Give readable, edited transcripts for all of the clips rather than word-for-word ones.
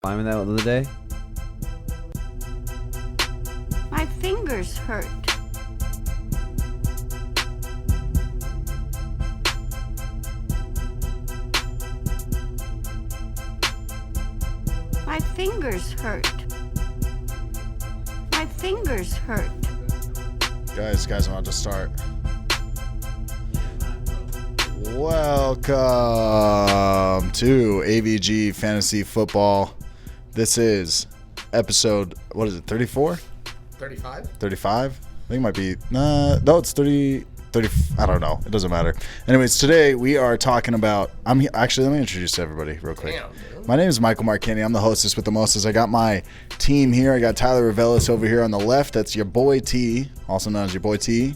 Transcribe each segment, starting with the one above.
Climbing that the other day. My fingers hurt. My fingers hurt. My fingers hurt. Guys, I'm about to start. Welcome to AVG Fantasy Football. This is episode, 34? 35? 35? I think it might be, no, it's 30, I don't know. It doesn't matter. Anyways, today we are talking about, actually, let me introduce everybody real quick. Damn, dude. My name is Michael Marcani. I'm the hostess with the mostest. I got my team here. I got Tyler Ravelis over here on the left. That's your boy T, also known as your boy T.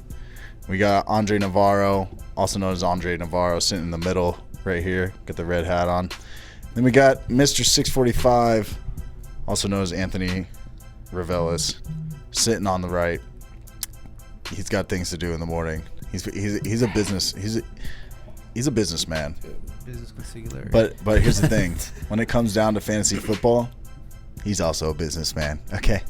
We got Andre Navarro, also known as Andre Navarro, sitting in the middle right here. Got the red hat on. Then we got Mr. 645, also known as Anthony Ravelis, sitting on the right. He's got things to do in the morning. He's a businessman. Business with singularity. But here's the thing: when it comes down to fantasy football, he's also a businessman. Okay.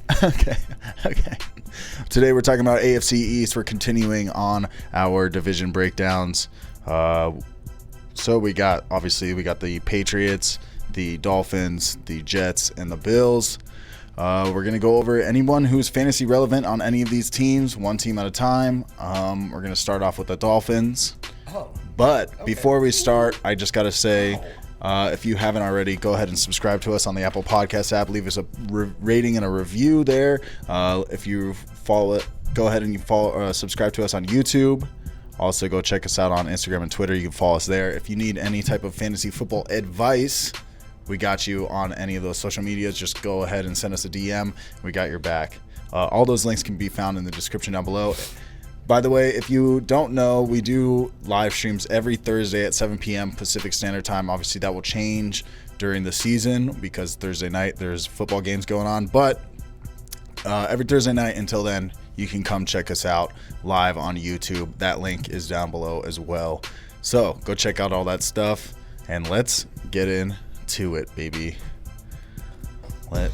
Today we're talking about AFC East. We're continuing on our division breakdowns. So we got the Patriots, the Dolphins, the Jets, and the Bills. We're going to go over anyone who's fantasy relevant on any of these teams, one team at a time. We're going to start off with the Dolphins. But before we start, I just got to say, if you haven't already, go ahead and subscribe to us on the Apple Podcast app. Leave us a rating and a review there. If you follow it, go ahead and subscribe to us on YouTube. Also, go check us out on Instagram and Twitter. You can follow us there. If you need any type of fantasy football advice, we got you on any of those social medias. Just go ahead and send us a DM. We got your back. All those links can be found in the description down below. By the way, if you don't know, we do live streams every Thursday at 7 p.m. Pacific Standard Time. Obviously, that will change during the season because Thursday night there's football games going on. But every Thursday night until then, you can come check us out live on YouTube. That link is down below as well. So go check out all that stuff, and let's get into it, baby. Want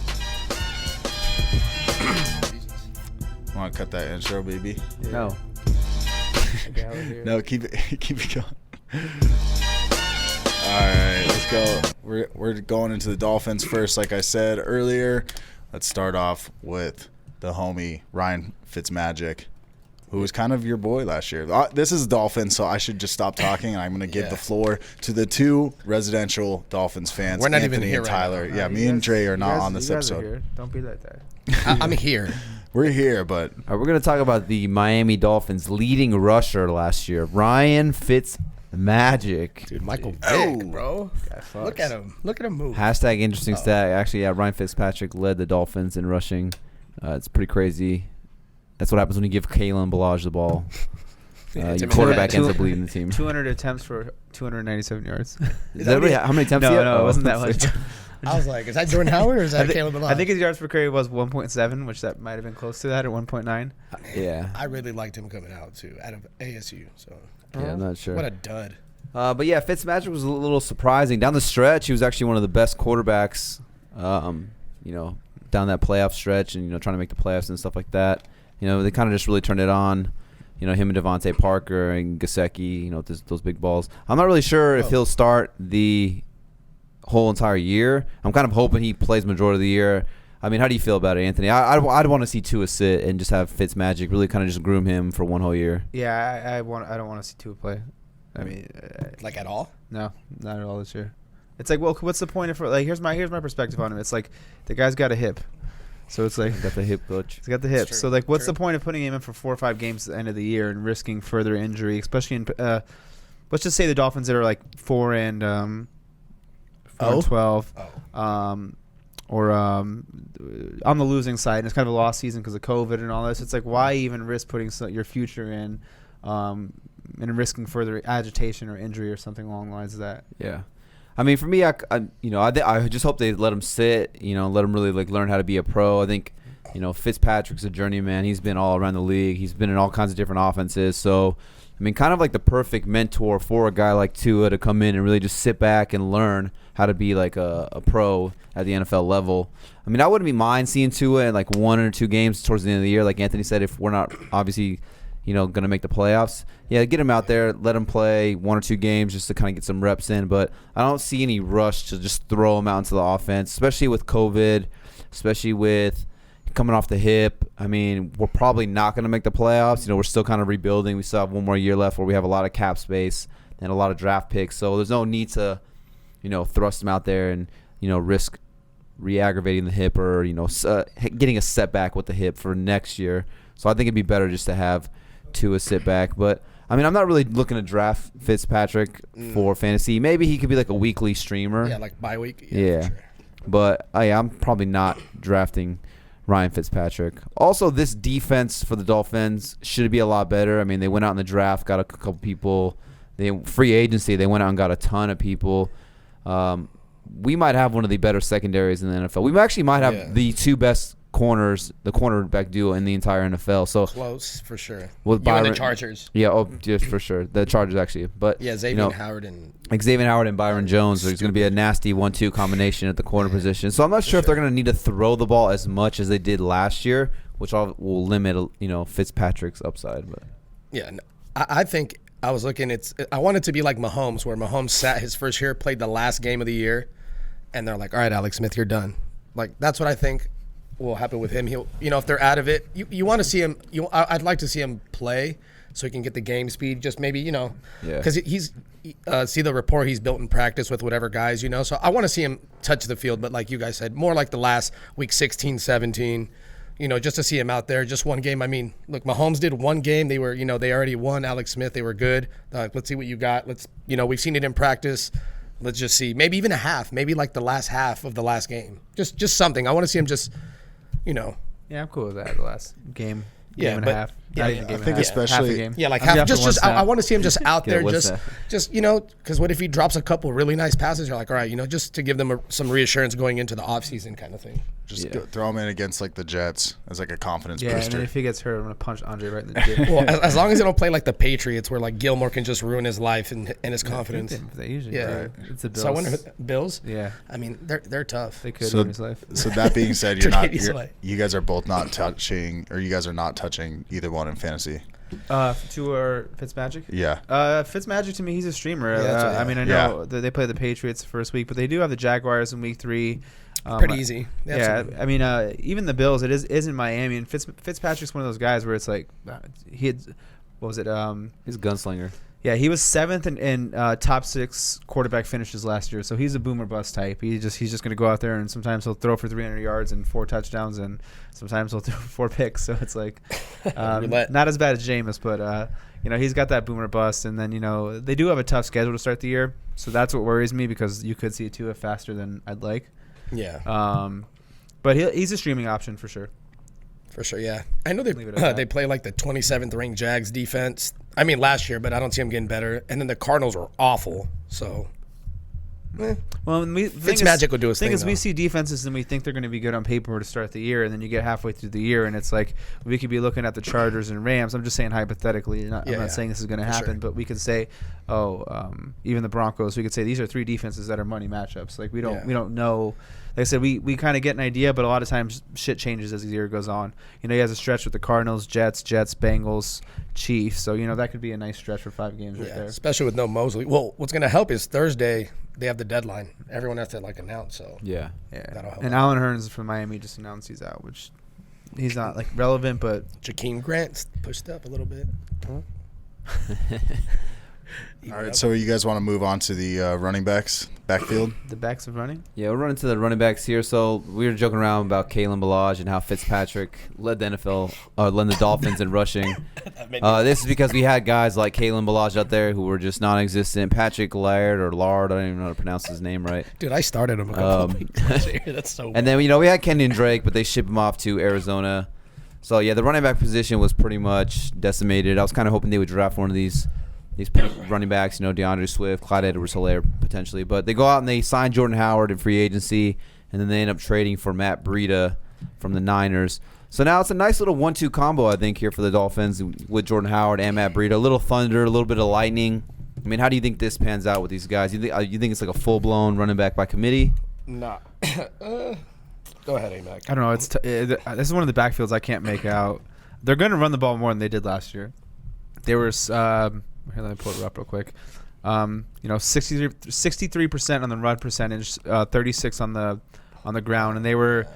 to cut that intro, baby? Yeah. No. No, keep it going. All right, let's go. We're going into the Dolphins first, like I said earlier. Let's start off with the homie Ryan Fitzmagic, who was kind of your boy last year. This is Dolphins, so I should just stop talking, and I'm going to give the floor to the two residential Dolphins fans, We're not Anthony even here and right Tyler. now. Yeah, me and Dre are not on this episode. Don't be like that. I'm here. We're here, but All right, we're going to talk about the Miami Dolphins leading rusher last year, Ryan Fitzmagic. Dude, Michael Vick, bro. Look at him. Look at him move. Hashtag interesting stat. Actually, yeah, Ryan Fitzpatrick led the Dolphins in rushing. It's pretty crazy. That's what happens when you give Kalen Balaj the ball. Your quarterback ends up leading the team. 200 attempts for 297 yards. Is that really, how many attempts? No, it wasn't that much. I was like, is that Jordan Howard or is that Caleb Balaj? I think his yards per carry was 1.7, which that might have been close to that, or 1.9. Yeah. I really liked him coming out, too, out of ASU. So Yeah, I'm not sure. What a dud. But yeah, Fitzmagic was a little surprising. Down the stretch, he was actually one of the best quarterbacks, down that playoff stretch and, trying to make the playoffs and stuff like that. They kind of just really turned it on. Him and DeVante Parker and Gesicki, those big balls. I'm not really sure if he'll start the whole entire year. I'm kind of hoping he plays majority of the year. I mean, how do you feel about it, Anthony? I'd want to see Tua sit and just have Fitzmagic really kind of just groom him for one whole year. Yeah, I don't want to see Tua play. I mean, Like at all? no, not at all this year. It's like, well, what's the point of here's my perspective on him. It's like the guy's got a hip. So it's like Got the hip coach. he's got the hip. True. So like, what's True. the point of putting him in for 4 or 5 games at the end of the year and risking further injury, especially in let's just say the Dolphins that are like 4 and 12, or on the losing side, and it's kind of a lost season because of COVID and all this. It's like, why even risk putting your future in, and risking further agitation or injury or something along the lines of that? Yeah. I mean, for me, I just hope they let him sit, let him really learn how to be a pro. I think Fitzpatrick's a journeyman. He's been all around the league. He's been in all kinds of different offenses. So, I mean, kind of like the perfect mentor for a guy like Tua to come in and really just sit back and learn how to be like a pro at the NFL level. I mean, I wouldn't be mind seeing Tua in like 1 or 2 games towards the end of the year. Like Anthony said, if we're not obviously, going to make the playoffs, get him out there, let him play 1 or 2 games just to kind of get some reps in. But I don't see any rush to just throw him out into the offense, especially with COVID, especially with coming off the hip. I mean, we're probably not going to make the playoffs. We're still kind of rebuilding. We still have 1 more year left where we have a lot of cap space and a lot of draft picks. So there's no need to, thrust him out there and, risk re-aggravating the hip or, getting a setback with the hip for next year. So I think it'd be better just to have Tua sit back. But, I mean, I'm not really looking to draft Fitzpatrick for fantasy. Maybe he could be like a weekly streamer. Yeah, like bye week. Yeah. For sure. But, I'm probably not drafting Ryan Fitzpatrick. Also, this defense for the Dolphins should be a lot better. I mean, they went out in the draft, got a couple people. Free agency, they went out and got a ton of people. We might have one of the better secondaries in the NFL. We actually might have the 2 best corners, the cornerback duo in the entire NFL. So close for sure. With you and the Chargers. Yeah, just for sure. The Chargers actually, but Xavier Howard and Byron Jones. There's going to be a nasty 1-2 combination at the corner position. So I'm not sure if they're going to need to throw the ball as much as they did last year, which will limit Fitzpatrick's upside. But I think I was looking. I want it to be like Mahomes, where Mahomes sat his first year, played the last game of the year, and they're like, "All right, Alex Smith, you're done." Like that's what I think will happen with him. He'll, if they're out of it, you want to see him. I'd like to see him play so he can get the game speed. Just maybe, because he's see the rapport he's built in practice with whatever guys, So I want to see him touch the field, but like you guys said, more like the last week 16, 17. Just to see him out there, just one game. I mean, look, Mahomes did one game. They were, they already won. Alex Smith, they were good. Let's see what you got. Let's, we've seen it in practice. Let's just see. Maybe even a half. Maybe like the last half of the last game. Just something. I want to see him just, Yeah, I'm cool with that. The last game. Yeah, game and but a half. I think especially half a game. Yeah, like half. Just I want to see him just out there, what's just because what if he drops a couple really nice passes? You're like, all right, just to give them some reassurance going into the offseason kind of thing. Just throw him in against like the Jets as like a confidence and booster. then if he gets hurt, I'm gonna punch Andre right in the dick. Well, as long as they don't play like the Patriots, where like Gilmore can just ruin his life and his confidence. They usually do. It's the Bills. So I wonder, Bills? Yeah. I mean, they're tough. They could ruin his life. So that being said, you guys are both not touching, or you guys are not touching either one in fantasy. Tua Fitzmagic? Yeah. Fitzmagic, to me, he's a streamer. Yeah, I mean, I know that they play the Patriots first week, but they do have the Jaguars in week 3. Pretty easy. I mean, even the Bills, it is in Miami, and Fitzpatrick's one of those guys where it's like, he had, what was it? He's a gunslinger. Yeah, he was 7th in top 6 quarterback finishes last year, so he's a boomer bust type. He's just going to go out there, and sometimes he'll throw for 300 yards and 4 touchdowns, and sometimes he'll throw 4 picks. So it's like not as bad as Jameis, but he's got that boomer bust. And then they do have a tough schedule to start the year, so that's what worries me because you could see Tua faster than I'd like. Yeah. But he's a streaming option for sure. For sure, yeah. I know they play like the 27th ranked Jags defense. I mean, last year, but I don't see them getting better. And then the Cardinals were awful. So, well, Fitzmagic will do his thing. The thing is, we see defenses and we think they're going to be good on paper to start the year, and then you get halfway through the year, and it's like we could be looking at the Chargers and Rams. I'm just saying hypothetically. I'm not saying this is going to happen, but we could say, even the Broncos. We could say these are 3 defenses that are money matchups. Like we don't know. Like I said, we kind of get an idea, but a lot of times shit changes as the year goes on. He has a stretch with the Cardinals, Jets, Bengals, Chiefs. So, that could be a nice stretch for 5 games right there. Especially with no Mosley. Well, what's going to help is Thursday they have the deadline. Everyone has to announce. So yeah. That'll help. And Alan Hearns from Miami just announced he's out, which he's not relevant, but Jakeem Grant's pushed up a little bit. All right, so you guys want to move on to the running backs, backfield? The backs of running? Yeah, we're running to the running backs here. So we were joking around about Kalen Ballage and how Fitzpatrick led the NFL, led the Dolphins in rushing. This is because we had guys like Kalen Ballage out there who were just non-existent. Patrick Laird or Lard, I don't even know how to pronounce his name right. Dude, I started him a couple of weeks last year. That's so weird. And then, we had Kenyon Drake, but they shipped him off to Arizona. So, yeah, the running back position was pretty much decimated. I was kind of hoping they would draft one of these running backs, DeAndre Swift, Clyde Edwards-Helaire potentially. But they go out and they sign Jordan Howard in free agency, and then they end up trading for Matt Breida from the Niners. So now it's a nice little 1-2 combo, I think, here for the Dolphins with Jordan Howard and Matt Breida. A little thunder, a little bit of lightning. I mean, how do you think this pans out with these guys? You think it's like a full-blown running back by committee? Nah. Go ahead, A-Mac. I don't know. This is one of the backfields I can't make out. They're going to run the ball more than they did last year. They were here, let me pull it up real quick. 63% on the run percentage, 36 on the ground, and they were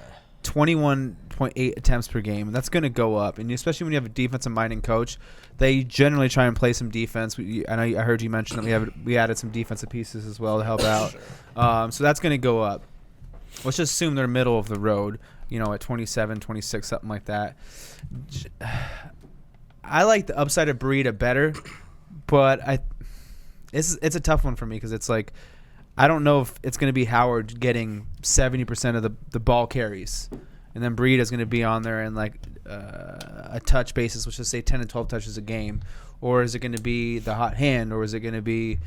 21.8 attempts per game. And that's going to go up, and especially when you have a defensive-minded coach, they generally try and play some defense. I heard you mention that we added some defensive pieces as well to help out. So that's going to go up. Let's just assume they're middle of the road, at 27, 26, something like that. I like the upside of Breida better, but it's a tough one for me because it's like I don't know if it's going to be Howard getting 70% of the ball carries, and then Breida is going to be on there in like a touch basis, which is say 10 and 12 touches a game, or is it going to be the hot hand, or is it going to be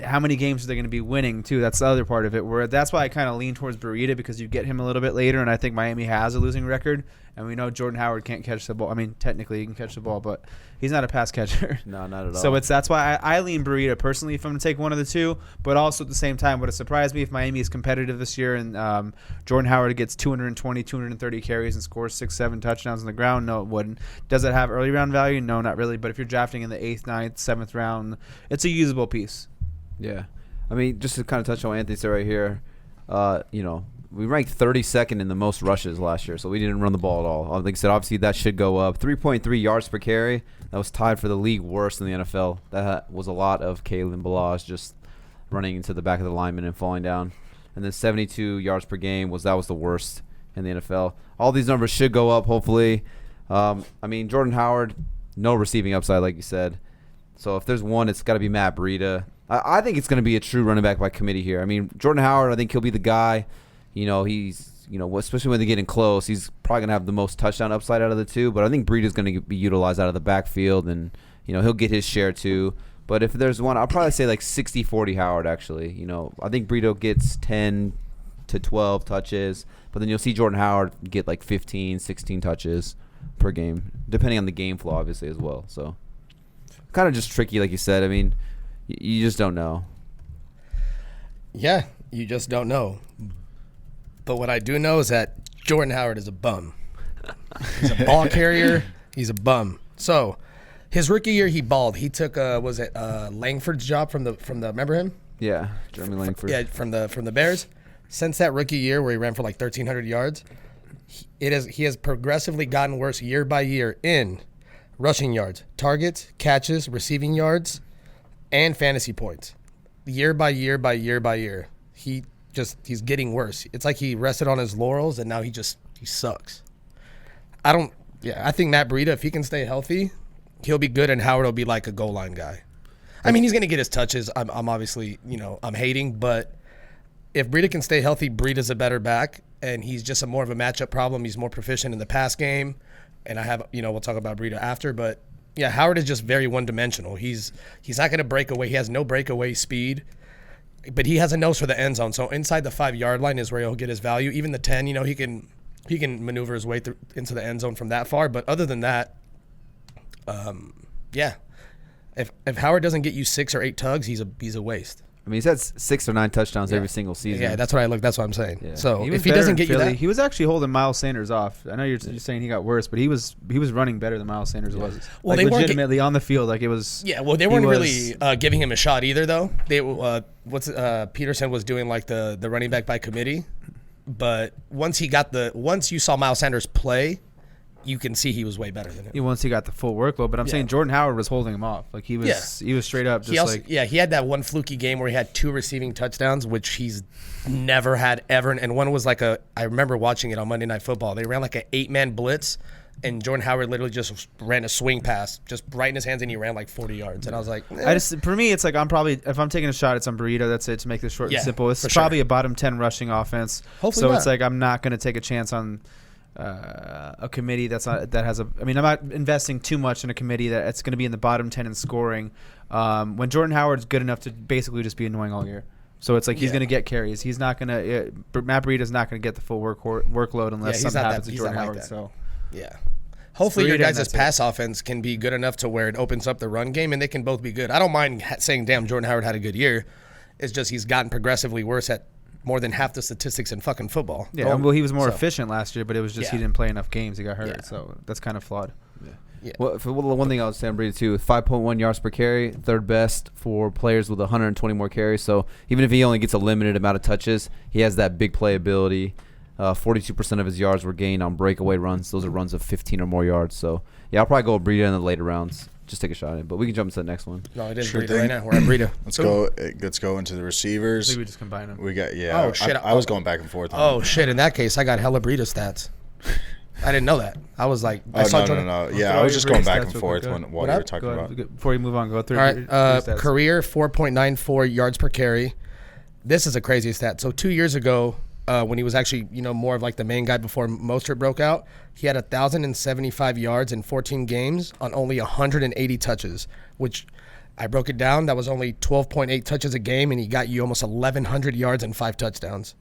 how many games are they going to be winning too? That's the other part of it. Where that's why I kind of lean towards Breida because you get him a little bit later, and I think Miami has a losing record, and we know Jordan Howard can't catch the ball. I mean, technically he can catch the ball, but he's not a pass catcher. No, not at all. So that's why I lean Breida personally if I'm going to take one of the two, but also at the same time, would it surprise me if Miami is competitive this year and Jordan Howard gets 220, 230 carries and scores 6-7 touchdowns on the ground? No, it wouldn't. Does it have early round value? No, not really. But if you're drafting in the 8th, 9th, 7th round, it's a usable piece. Yeah. I mean, just to kind of touch on what Anthony said right here, we ranked 32nd in the most rushes last year, so we didn't run the ball at all. Like I said, obviously that should go up. 3.3 yards per carry. That was tied for the league worst in the NFL. That was a lot of Kalen Balazs just running into the back of the lineman and falling down. And then 72 yards per game was the worst in the NFL. All these numbers should go up, hopefully. I mean, Jordan Howard, no receiving upside, like you said. So if there's one, it's got to be Matt Breida. I think it's going to be a true running back by committee here. I mean, Jordan Howard, I think he'll be the guy. He's, especially when they're getting close, he's probably going to have the most touchdown upside out of the two. But I think Breida's going to be utilized out of the backfield, and, he'll get his share too. But if there's one, I'll probably say like 60-40 Howard, actually. I think Breida gets 10 to 12 touches, but then you'll see Jordan Howard get like 15, 16 touches per game, depending on the game flow, obviously, as well. So kind of just tricky, like you said. I mean, you just don't know. Yeah, you just don't know. But what I do know is that Jordan Howard is a bum. He's a ball carrier. He's a bum. So his rookie year, he balled. He took Langford's job from the remember him? Yeah, Jeremy Langford. Yeah, from the Bears. Since that rookie year where he ran for like 1,300 yards, he has progressively gotten worse year by year in rushing yards, targets, catches, receiving yards, and fantasy points. Year by year by year by year. He's getting worse. It's like he rested on his laurels and now he sucks. I think Matt Breida, if he can stay healthy, he'll be good and Howard will be like a goal line guy. I mean, he's going to get his touches. I'm obviously, I'm hating, but if Breida can stay healthy, Breida's a better back and he's just more of a matchup problem. He's more proficient in the pass game. And we'll talk about Breida after, but yeah, Howard is just very one-dimensional. He's not going to break away. He has no breakaway speed, but he has a nose for the end zone. So inside the 5-yard line is where he'll get his value. Even the 10, he can maneuver his way through into the end zone from that far. But other than that, if Howard doesn't get you 6 or 8 tugs, he's a waste. I mean, he's had 6 or 9 touchdowns every single season. Yeah, that's what I look. That's what I'm saying. Yeah. So if he doesn't get you that, he was actually holding Miles Sanders off. I know you're saying he got worse, but he was running better than Miles Sanders was. Well, like they legitimately on the field, like it was. Yeah, well, they weren't really giving him a shot either, though. They Peterson was doing like the running back by committee, but once you saw Miles Sanders play, you can see he was way better than him. Once he got the full workload, but I'm saying Jordan Howard was holding him off. Like he was straight up just he had that one fluky game where he had 2 receiving touchdowns, which he's never had ever. And one was I remember watching it on Monday Night Football. They ran like an 8-man blitz, and Jordan Howard literally just ran a swing pass, just right in his hands, and he ran like 40 yards. And I was like, for me, it's like if I'm taking a shot, it's on Breida. That's it, to make this short and simple. It's probably a bottom 10 rushing offense. Hopefully not. It's like I'm not going to take a chance on a committee I'm not investing too much in a committee that it's going to be in the bottom 10 in scoring when Jordan Howard's good enough to basically just be annoying all year. So it's like he's Yeah. going to get carries. He's not going to Matt Breida's not going to get the full workload unless he's something not happens that- to he's Jordan not like Howard. that. So Yeah. Hopefully your Breida, and guys' that's it. pass offense can be good enough to where it opens up the run game, and they can both be good. I don't mind saying, damn, Jordan Howard had a good year. It's just he's gotten progressively worse at more than half the statistics in fucking football. yeah, well, he was more So, efficient last year, but it was just he Yeah. didn't play enough games. He got hurt, Yeah. so that's kind of flawed. Yeah. Well, one thing I would say on Breida too, with 5.1 yards per carry, third best for players with 120 more carries. So even if he only gets a limited amount of touches, he has that big playability. 42% of his yards were gained on breakaway runs. Those are runs of 15 or more yards. So yeah, I'll probably go with Breida in the later rounds. Just take a shot at it. But we can jump to the next one. No, it is Sure Breida thing. right now. We're at Breida. Let's go into the I receivers. think we just combine them. We got Oh, shit. I was going back and forth. Oh, shit. In that case, I got hella Breida stats. I didn't know that. I was like, I Oh, saw no. Jordan. Yeah, throw I was your just going Breida back stats and real forth quick. while What you were up? talking Go about. ahead. Before you move on, go through. All right, your stats. career 4.94 yards per carry. This is a crazy stat. So 2 years ago, when he was actually more of like the main guy before Mostert broke out, he had 1,075 yards in 14 games on only 180 touches, which I broke it down. That was only 12.8 touches a game, and he got you almost 1,100 yards and 5 touchdowns,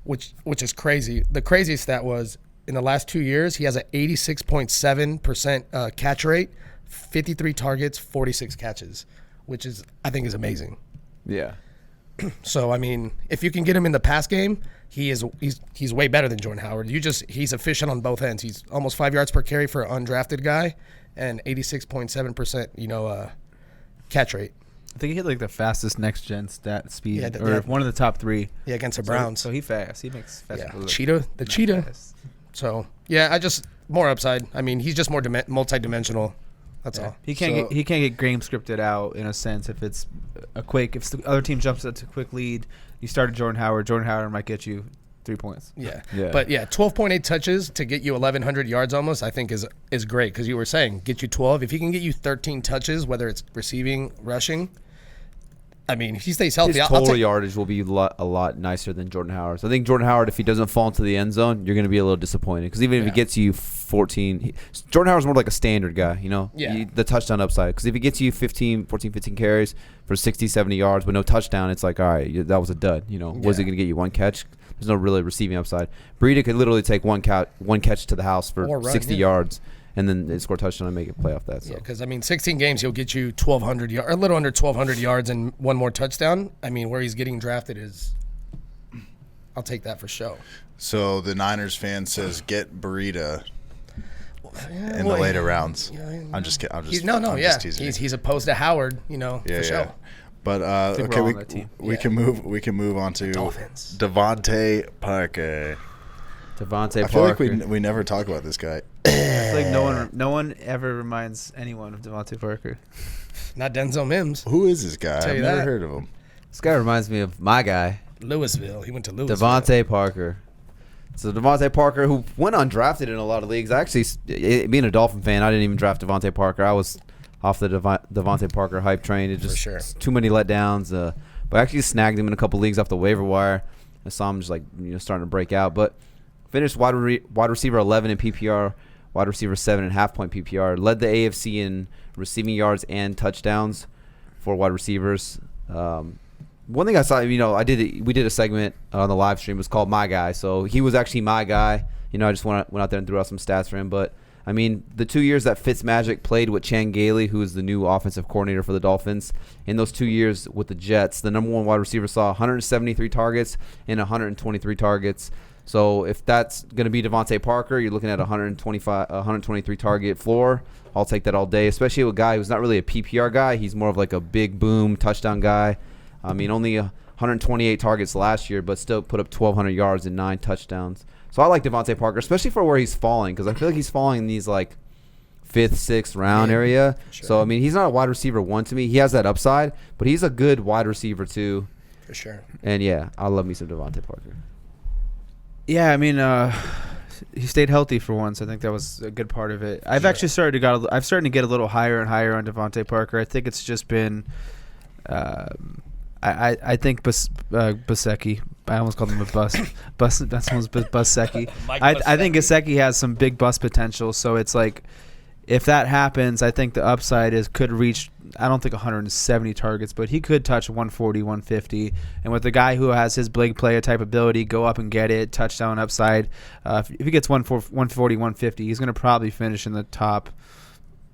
which is crazy. The craziest stat was in the last 2 years, he has an 86.7% catch rate, 53 targets, 46 catches, which is I think is amazing. Yeah. So I mean, if you can get him in the pass game, he's way better than Jordan Howard. He's efficient on both ends. He's almost 5 yards per carry for an undrafted guy, and 86.7% catch rate. I think he had like the fastest next gen stat speed, Yeah, or one of the top 3. Yeah, against the Browns. So he fast. He makes fast. Yeah, look cheetah, the cheetah. fast. So yeah, I just more upside. I mean, he's just more multi-dimensional. That's all. He can't get game scripted out in a sense. If it's if the other team jumps up to a quick lead, you started Jordan Howard might get you 3 points. Yeah. Yeah. But yeah, 12.8 touches to get you 1,100 yards almost, I think is great, because you were saying get you 12. If he can get you 13 touches, whether it's receiving, rushing, I mean, if he stays healthy, His total yardage will be a lot nicer than Jordan Howard's. I think Jordan Howard, if he doesn't fall into the end zone, you're going to be a little disappointed. Because even if he gets you 14, Jordan Howard's more like a standard guy, Yeah. the touchdown upside. Because if he gets you 15 carries for 60, 70 yards with no touchdown, it's like, all right, that was a dud. Was he going to get you one catch? There's no really receiving upside. Breida could literally take one catch to the house for Or run, 60 yeah. yards, and then they score a touchdown and make it play off that. So. Yeah, because I mean, 16 games, he'll get you 1,200 yards, a little under 1,200 yards, and one more touchdown. I mean, where he's getting drafted is, I'll take that for sure. So the Niners fan says get Breida in well, the later rounds. yeah, I'm just kidding. I'm just teasing. He's opposed to Howard, for sure. But think okay, we're all on that team. we can move on to Dolphins. DeVante Parker. DeVante I feel like Parker. we never talk about this guy. I feel like no one ever reminds anyone of Devontae Parker. Not Denzel Mims, Who is this guy? Tell I've you never that. heard of him. This guy reminds me of my guy, Louisville. He went to Louisville. DeVante Parker. So DeVante Parker, who went undrafted in a lot of leagues. Actually, being a Dolphin fan, I didn't even draft DeVante Parker. I was off the DeVante Parker hype train. It just sure. too many letdowns. But I actually snagged him in a couple leagues off the waiver wire. I saw him just starting to break out. But finished wide receiver 11 in PPR, wide receiver 7.5 point PPR. Led the AFC in receiving yards and touchdowns for wide receivers. One thing I saw, we did a segment on the live stream. It was called My Guy. So he was actually my guy. I just went out there and threw out some stats for him. But, I mean, the 2 years that Fitzmagic played with Chan Gailey, who is the new offensive coordinator for the Dolphins, in those 2 years with the Jets, the number one wide receiver saw 173 targets and 123 targets. So if that's going to be DeVante Parker, you're looking at 123 target floor. I'll take that all day, especially with a guy who's not really a PPR guy. He's more of like a big boom touchdown guy. I mean, only 128 targets last year, but still put up 1,200 yards and 9 touchdowns. So I like DeVante Parker, especially for where he's falling, because I feel like he's falling in these like 5th, 6th round area. Sure. So I mean, he's not a wide receiver 1 to me. He has that upside, but he's a good wide receiver 2. For sure. And yeah, I love me some DeVante Parker. Yeah, I mean, he stayed healthy for once. I think that was a good part of it. I've actually started to get a little higher and higher on DeVante Parker. I think it's just been, I think Gesicki. I almost called him a bust. That sounds Gesicki. I think Gesicki has some big bust potential. So it's like, if that happens, I think the upside could reach, I don't think 170 targets, but he could touch 140, 150. And with the guy who has his big player type ability, go up and get it, touchdown upside. If he gets 140, 150, he's going to probably finish in the top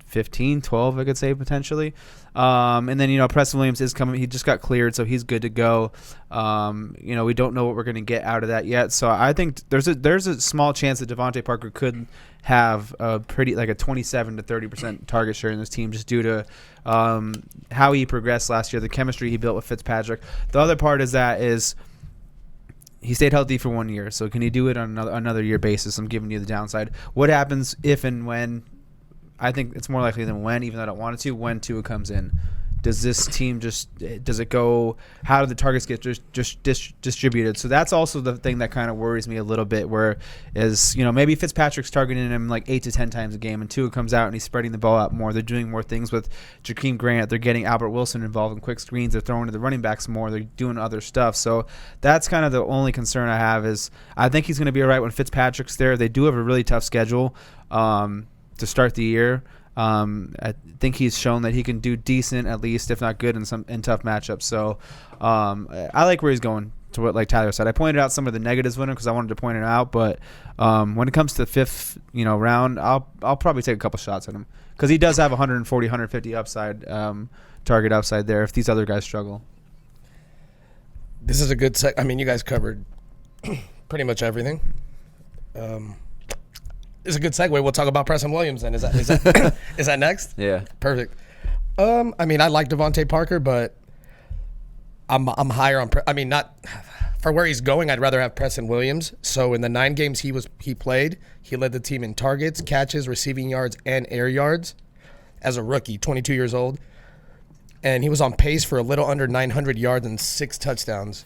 15, 12, I could say, potentially. And then, Preston Williams is coming. He just got cleared, so he's good to go. We don't know what we're going to get out of that yet. So I think there's a small chance that DeVante Parker could have a 27 to 30% target share in this team, just due to how he progressed last year, the chemistry he built with Fitzpatrick. The other part is he stayed healthy for 1 year. So can he do it on another year basis? I'm giving you the downside. What happens if and when? I think it's more likely than when, even though I don't want it to, when Tua comes in. Does this team does it go, how do the targets get just distributed? So that's also the thing that kind of worries me a little bit, where maybe Fitzpatrick's targeting him like 8 to 10 times a game, and Tua comes out and he's spreading the ball out more. They're doing more things with Jakeem Grant. They're getting Albert Wilson involved in quick screens. They're throwing to the running backs more. They're doing other stuff. So that's kind of the only concern I have is I think he's going to be all right when Fitzpatrick's there. They do have a really tough schedule to start the year. I think he's shown that he can do decent, at least, if not good, in tough matchups. So I like where he's going, to what like Tyler said. I pointed out some of the negatives with him because I wanted to point it out. But when it comes to the fifth round, I'll probably take a couple shots at him because he does have 140, 150 upside, target upside there if these other guys struggle. This is a good I mean, you guys covered pretty much everything. It's a good segue. We'll talk about Preston Williams then. Is that next? Yeah. Perfect. I mean, I like DeVante Parker, but I'm higher on. Not for where he's going. I'd rather have Preston Williams. So in the 9 games he played, he led the team in targets, catches, receiving yards, and air yards as a rookie, 22 years old, and he was on pace for a little under 900 yards and 6 touchdowns.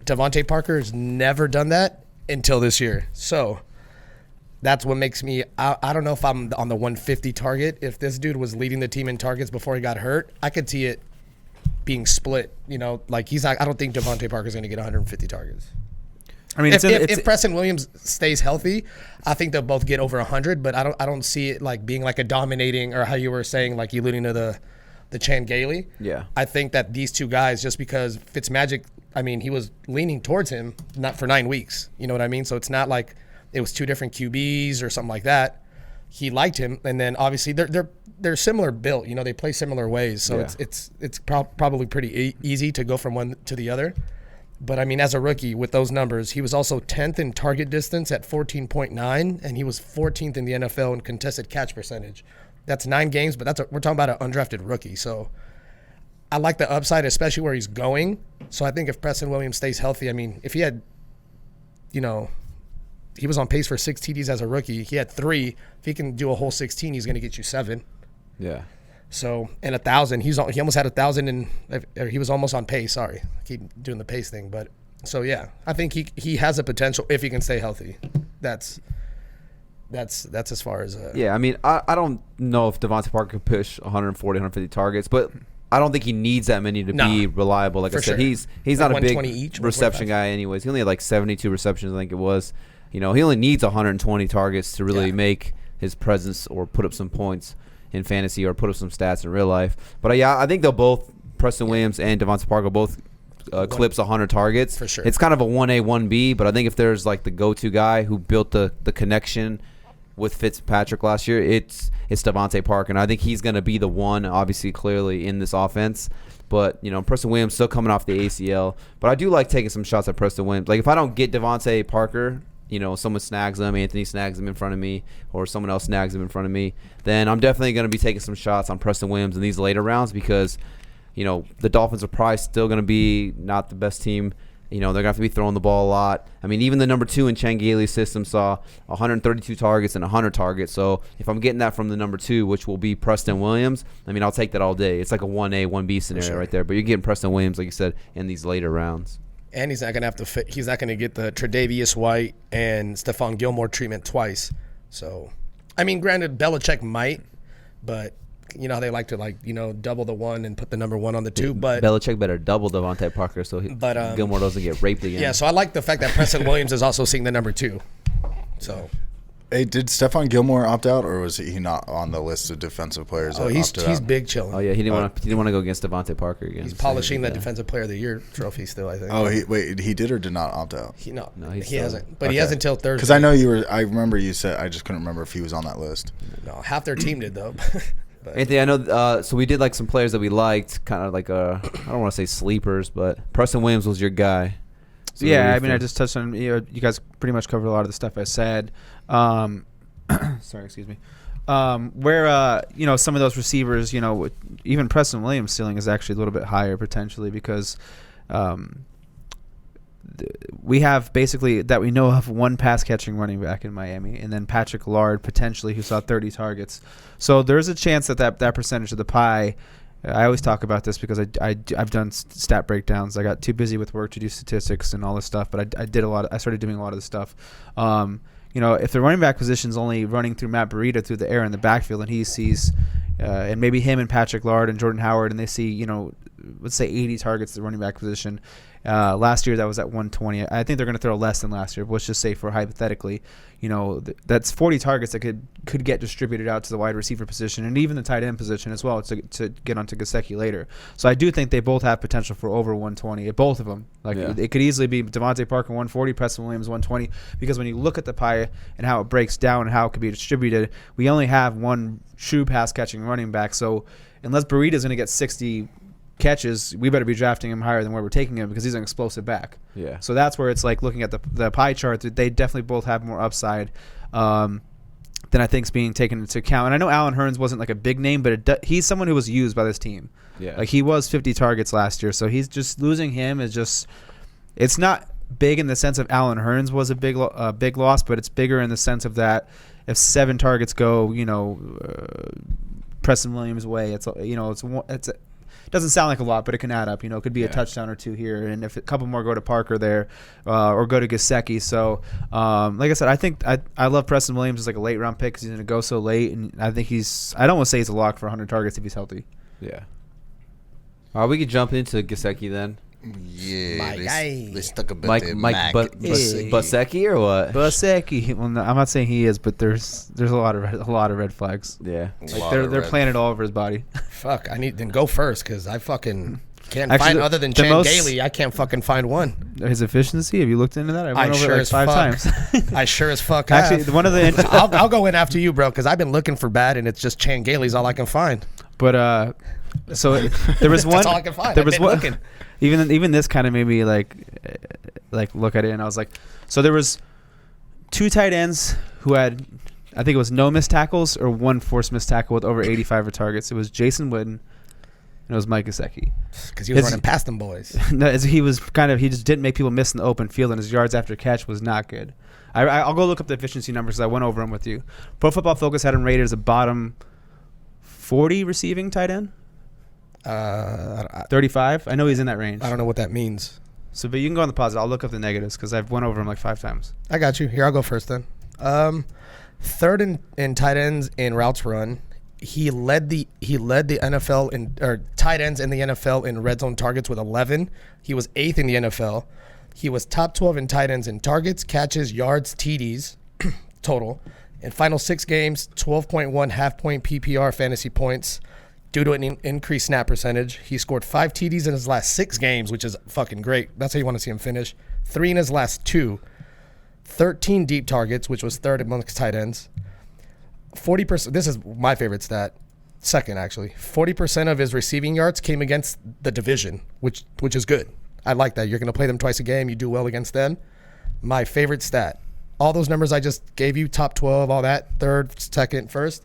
DeVante Parker has never done that until this year. So that's what makes me I don't know if I'm on the 150 target. If this dude was leading the team in targets before he got hurt, I could see it being split. Like he's not. I don't think DeVante Parker's going to get 150 targets. I mean, if Preston Williams stays healthy, I think they'll both get over 100. But I don't see it like being like a dominating, or how you were saying, like you alluding to the Chan Gailey. Yeah. I think that these two guys, just because Fitzmagic, I mean, he was leaning towards him not for 9 weeks. You know what I mean? So it's not like it was 2 different QBs or something like that. He liked him, and then obviously they're similar built. They play similar ways, so yeah. it's probably pretty easy to go from one to the other. But I mean, as a rookie with those numbers, he was also 10th in target distance at 14.9, and he was 14th in the NFL in contested catch percentage. That's 9 games, but we're talking about an undrafted rookie. So I like the upside, especially where he's going. So I think if Preston Williams stays healthy, I mean, if he had, he was on pace for 6 TDs as a rookie. He had 3. If he can do a whole 16, he's going to get you 7. Yeah. So, and 1,000. He almost had 1,000, or he was almost on pace. Sorry, I keep doing the pace thing, but so yeah, I think he has a potential if he can stay healthy. That's as far as. Yeah, I mean, I don't know if DeVante Parker could push 140, 150 targets, but I don't think he needs that many to be reliable. Like I said, sure. he's not a big reception guy anyways. He only had like 72 receptions, I think it was. He only needs 120 targets to really make his presence or put up some points in fantasy or put up some stats in real life. But I think they'll both, Preston Williams and DeVante Parker, both clips 100 targets. For sure. It's kind of a 1A, 1B, but I think if there's like the go-to guy who built the connection with Fitzpatrick last year, it's DeVante Parker, and I think he's going to be the one, obviously, clearly, in this offense. But, Preston Williams still coming off the ACL. But I do like taking some shots at Preston Williams. Like, if I don't get DeVante Parker, someone snags him, Anthony snags him in front of me, or someone else snags him in front of me, then I'm definitely going to be taking some shots on Preston Williams in these later rounds because, the Dolphins are probably still going to be not the best team. They're going to have to be throwing the ball a lot. I mean, even the number 2 in Chan Gailey's system saw 132 targets and 100 targets. So if I'm getting that from the number 2, which will be Preston Williams, I mean, I'll take that all day. It's like a 1A, 1B scenario right there. But you're getting Preston Williams, like you said, in these later rounds. And he's not going to have to fit. He's not going to get the Tre'Davious White and Stephon Gilmore treatment twice. So, I mean, granted, Belichick might, but how they like to double the 1 and put the number 1 on the 2. But Belichick better double DeVante Parker so Gilmore doesn't get raped again. Yeah, so I like the fact that Preston Williams is also seeing the number 2. So Hey, did Stephon Gilmore opt out, or was he not on the list of defensive players? Oh, that he's opted out? big chilling. Oh yeah, he didn't want to go against DeVante Parker again. He's polishing the that Defensive Player of the Year trophy still, I think. Oh, he did or did not opt out? No, he hasn't. But he hasn't until Thursday. Because I know you were. I remember you said. I just couldn't remember if he was on that list. No, half their team did though. But Anthony, I know. So we did like some players that we liked, kind of like I don't want to say sleepers, but Preston Williams was your guy. So Yeah, I mean, I just touched on, you guys pretty much covered a lot of the stuff I said. Sorry, excuse me. Where some of those receivers, even Preston Williams' ceiling is actually a little bit higher potentially because we have basically that we know of one pass catching running back in Miami, and then Patrick Lard potentially who saw 30 targets. So there's a chance that percentage of the pie. I always talk about this because I've done stat breakdowns. I got too busy with work to do statistics and all this stuff, but I started doing a lot of this stuff. If the running back position is only running through Matt Breida through the air in the backfield, and he sees, and maybe him and Patrick Lard and Jordan Howard, and they see, let's say 80 targets at the running back position. Last year that was at 120. I think they're going to throw less than last year. But let's just say for hypothetically, that's 40 targets that could get distributed out to the wide receiver position and even the tight end position as well to get onto Gesicki later. So I do think they both have potential for over 120. Both of them. It could easily be DeVante Parker 140, Preston Williams 120. Because when you look at the pie and how it breaks down and how it could be distributed, we only have one true pass catching running back. So unless Breida is going to get 60 catches, we better be drafting him higher than where we're taking him because he's an explosive back. Yeah. So that's where it's like looking at the pie chart that they definitely both have more upside than I think is being taken into account. And I know Allen Hurns wasn't like a big name, but he's someone who was used by this team. Yeah. Like he was 50 targets last year, so he's just losing him is just it's not big in the sense of Allen Hurns was a big loss, but it's bigger in the sense of that if 7 targets go, Preston Williams' way, it's it doesn't sound like a lot, but it can add up. It could be a touchdown or two here, and if a couple more go to Parker there, or go to Gesicki. So, like I said, I think I love Preston Williams as like a late round pick because he's going to go so late, and I think I don't want to say he's a lock for 100 targets if he's healthy. Yeah. All right, we could jump into Gesicki then. Yeah, let's talk about Mike Gesicki or what? Gesicki. Well, no, I'm not saying he is, but there's a lot of red flags. Yeah, like they're playing it all over his body. Fuck, I need to go first because I fucking can't find other than Chan Gailey. I can't fucking find one. His efficiency. Have you looked into that? I went over it like 5 times. I sure as fuck. Actually, one of the I'll go in after you, bro, because I've been looking for bad, and it's just Chan Gailey's all I can find. But so there was one. That's all I can find. There was one. Looking. Even this kind of made me like look at it, and I was like, so there was 2 tight ends who had, I think it was no missed tackles or 1 forced missed tackle with over 85 targets. It was Jason Witten, and it was Mike Gesicki. Because he was running past them boys. No, he just didn't make people miss in the open field, and his yards after catch was not good. I'll go look up the efficiency numbers because I went over them with you. Pro Football Focus had him rated as a bottom 40 receiving tight end. 35. I know he's in that range. I don't know what that means. So, but you can go on the positive. I'll look up the negatives because I've went over them like 5 times. I got you. Here, I'll go first then. Third in tight ends in routes run. He led the NFL in tight ends in the NFL in red zone targets with 11. He was 8th in the NFL. He was top 12 in tight ends in targets, catches, yards, TDs total. In final 6 games, 12.1 half-point PPR fantasy points. Due to an increased snap percentage, he scored 5 TDs in his last 6 games, which is fucking great. That's how you want to see him finish. 3 in his last 2. 13 deep targets, which was 3rd amongst tight ends. 40%. This is my favorite stat. 2nd, actually. 40% of his receiving yards came against the division, which is good. I like that. You're going to play them twice a game. You do well against them. My favorite stat. All those numbers I just gave you, top 12, all that, 3rd, 2nd, 1st.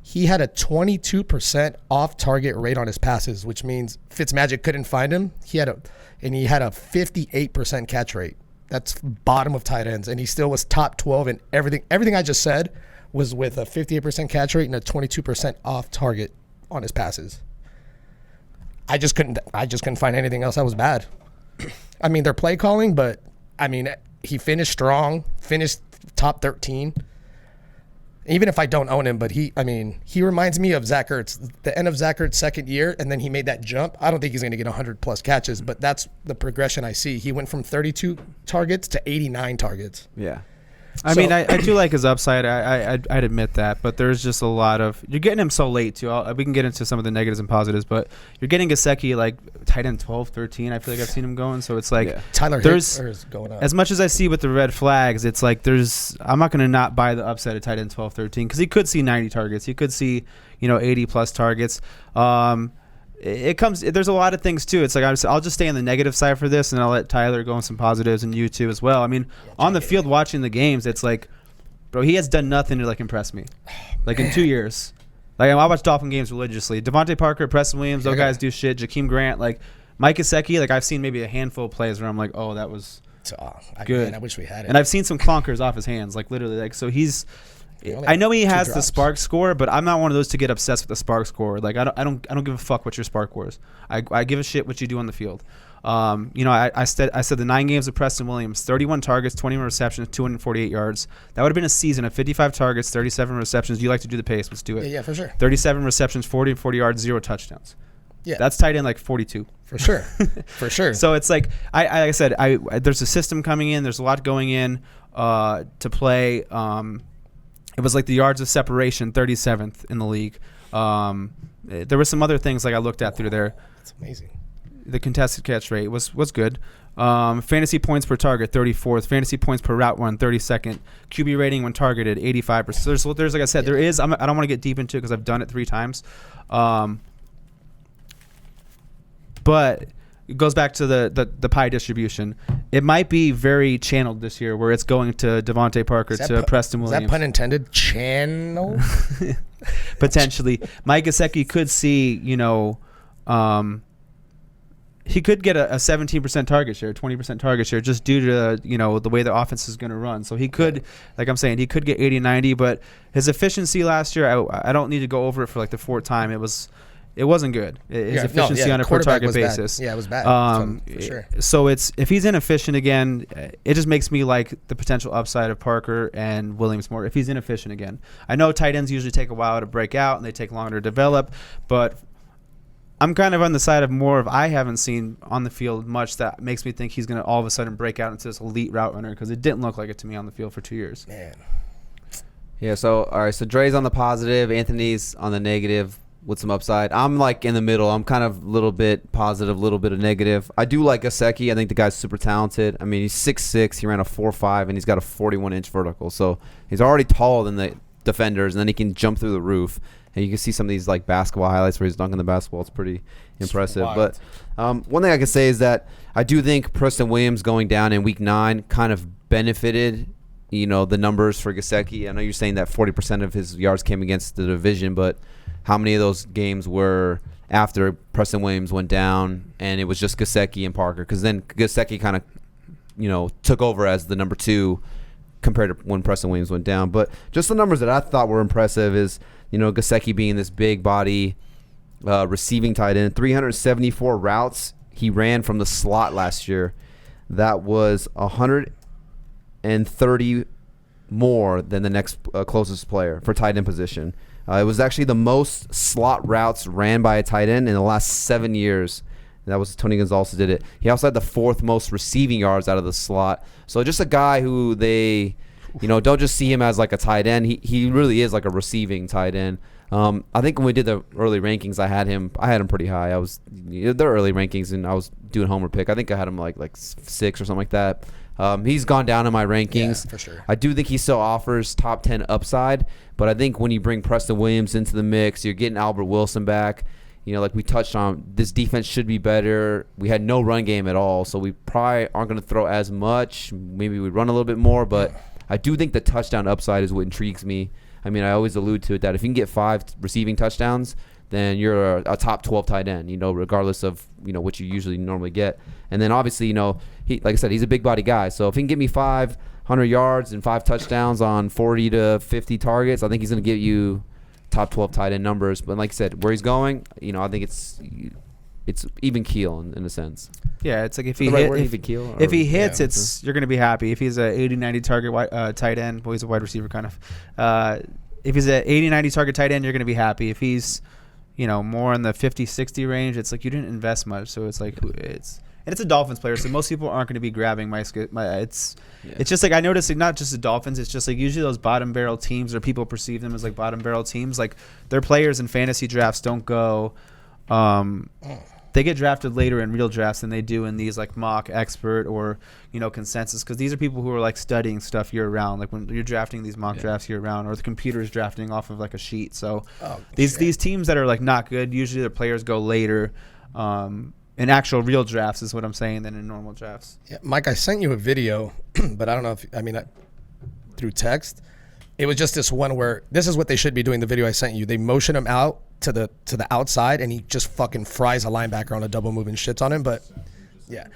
He had a 22% off-target rate on his passes, which means Fitzmagic couldn't find him. He had a 58% catch rate. That's bottom of tight ends, and he still was top 12 in everything. Everything I just said was with a 58% catch rate and a 22% off-target on his passes. I just couldn't find anything else that was bad. I mean, they're play calling, but I mean, he finished strong, finished top 13. Even if I don't own him, but he reminds me of Zach Ertz, the end of Zach Ertz's 2nd year, and then he made that jump. I don't think he's going to get 100-plus catches, but that's the progression I see. He went from 32 targets to 89 targets. Yeah. I mean, I do like his upside. I'd admit that, but there's just a lot of you're getting him so late too. We can get into some of the negatives and positives, but you're getting Gesicki like tight end 12, 13. I feel like I've seen him going, so it's like Tyler Higbee is going up. As much as I see with the red flags, it's like I'm not going to not buy the upside of tight end 12, 13 because he could see 90 targets. He could see 80 plus targets. There's a lot of things too. It's like I'll just stay on the negative side for this, and I'll let Tyler go on some positives and you too as well. I mean, on the field watching the games, it's like, bro, he has done nothing to like impress me, like in 2 years. Like I watch Dolphin games religiously. DeVante Parker, Preston Williams, those guys do shit. Jakeem Grant, like Mike Gesicki, like I've seen maybe a handful of plays where I'm like, oh, that was good. Man, I wish we had it. And I've seen some clunkers off his hands, like literally, like so he's. I know he has the spark score, but I'm not one of those to get obsessed with the spark score. Like I don't give a fuck what your spark score is. I give a shit what you do on the field. I said the 9 games of Preston Williams, 31 targets, 21 receptions, 248 yards. That would have been a season of 55 targets, 37 receptions. You like to do the pace? Let's do it. Yeah, for sure. 37 receptions, 40 yards, 0 touchdowns. Yeah, that's tight end like 42 for sure, for sure. So it's like like I said, there's a system coming in. There's a lot going in to play. It was like the yards of separation, 37th in the league. There were some other things like I looked at through there. That's amazing. The contested catch rate was good. Fantasy points per target, 34th. Fantasy points per route run, 32nd. QB rating when targeted, 85%. There's like I said, there is. I don't want to get deep into it because I've done it 3 times. But it goes back to the pie distribution. It might be very channeled this year, where it's going to DeVante Parker to Preston Williams. Is that pun intended? Channel? Potentially. Mike Gesicki could see, he could get a 17% target share, 20% target share, just due to the way the offense is going to run. So he could, like I'm saying, he could get 80, 90. But his efficiency last year, I don't need to go over it for like the 4th time. It wasn't good. His efficiency on a per target basis. Yeah, it was bad. For sure. So if he's inefficient again, it just makes me like the potential upside of Parker and Williams more. If he's inefficient again, I know tight ends usually take a while to break out and they take longer to develop, but I'm kind of on the side of more of I haven't seen on the field much that makes me think he's going to all of a sudden break out into this elite route runner because it didn't look like it to me on the field for 2 years. Man. Yeah. So all right. So Dre's on the positive, Anthony's on the negative. With some upside. I'm like in the middle. I'm kind of a little bit positive, a little bit of negative. I do like Gesicki. I think the guy's super talented. I mean, he's 6'6". He ran a 4.5, and he's got a 41-inch vertical. So he's already taller than the defenders, and then he can jump through the roof. And you can see some of these like basketball highlights where he's dunking the basketball. It's pretty impressive. But one thing I can say is that I do think Preston Williams going down in Week 9 kind of benefited the numbers for Gesicki. I know you're saying that 40% of his yards came against the division, but how many of those games were after Preston Williams went down and it was just Gesicki and Parker? Because then Gesicki kind of, took over as the number 2 compared to when Preston Williams went down. But just the numbers that I thought were impressive is, Gesicki being this big body receiving tight end, 374 routes he ran from the slot last year. That was 130 more than the next closest player for tight end position. It was actually the most slot routes ran by a tight end in the last 7 years. That was Tony Gonzalez did it. He also had the 4th most receiving yards out of the slot. So just a guy who they, don't just see him as like a tight end. He really is like a receiving tight end. I think when we did the early rankings, I had him pretty high. They're early rankings, and I was doing homer pick. I think I had him like 6 or something like that. He's gone down in my rankings. Yeah, for sure. I do think he still offers top 10 upside, but I think when you bring Preston Williams into the mix, you're getting Albert Wilson back. Like we touched on, this defense should be better. We had no run game at all, so we probably aren't going to throw as much. Maybe we run a little bit more, but I do think the touchdown upside is what intrigues me. I mean, I always allude to it that if you can get 5 receiving touchdowns, then you're a top 12 tight end, regardless of, what you usually normally get. And then obviously, he, like I said, he's a big body guy. So if he can give me 500 yards and 5 touchdowns on 40 to 50 targets, I think he's going to give you top 12 tight end numbers. But like I said, where he's going, I think it's even keel in a sense. Yeah, it's like if he hits, you're going to be happy. If he's a 80-90 target tight end, well, he's a wide receiver kind of. If he's a 80-90 target tight end, you're going to be happy. If he's more in the 50-60 range, it's like you didn't invest much, so it's like and it's a Dolphins player, so most people aren't going to be grabbing my. It's just like I noticed, like, not just the Dolphins. It's just like usually those bottom barrel teams, or people perceive them as like bottom barrel teams. Like their players in fantasy drafts don't go. They get drafted later in real drafts than they do in these like mock expert or consensus, because these are people who are like studying stuff year round. Like when you're drafting these mock drafts year round, or the computer is drafting off of like a sheet. So these teams that are like not good, usually their players go later in actual real drafts, is what I'm saying, than in normal drafts. Yeah, Mike, I sent you a video, but I don't know if through text. It was just this one where this is what they should be doing. The video I sent you, they motion him out to the outside, and he just fucking fries a linebacker on a double move and shits on him. But yeah,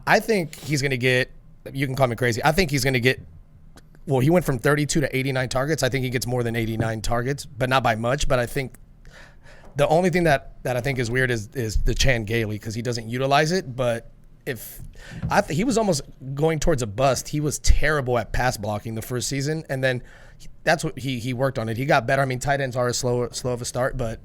I think he's gonna get. You can call me crazy. I think he's gonna get. Well, he went from 32 to 89 targets. I think he gets more than 89 targets, but not by much. But I think the only thing that I think is weird is the Chan Gailey, because he doesn't utilize it. But he was almost going towards a bust. He was terrible at pass blocking the first season, and then that's what he worked on it. He got better. I mean, tight ends are a slow of a start, but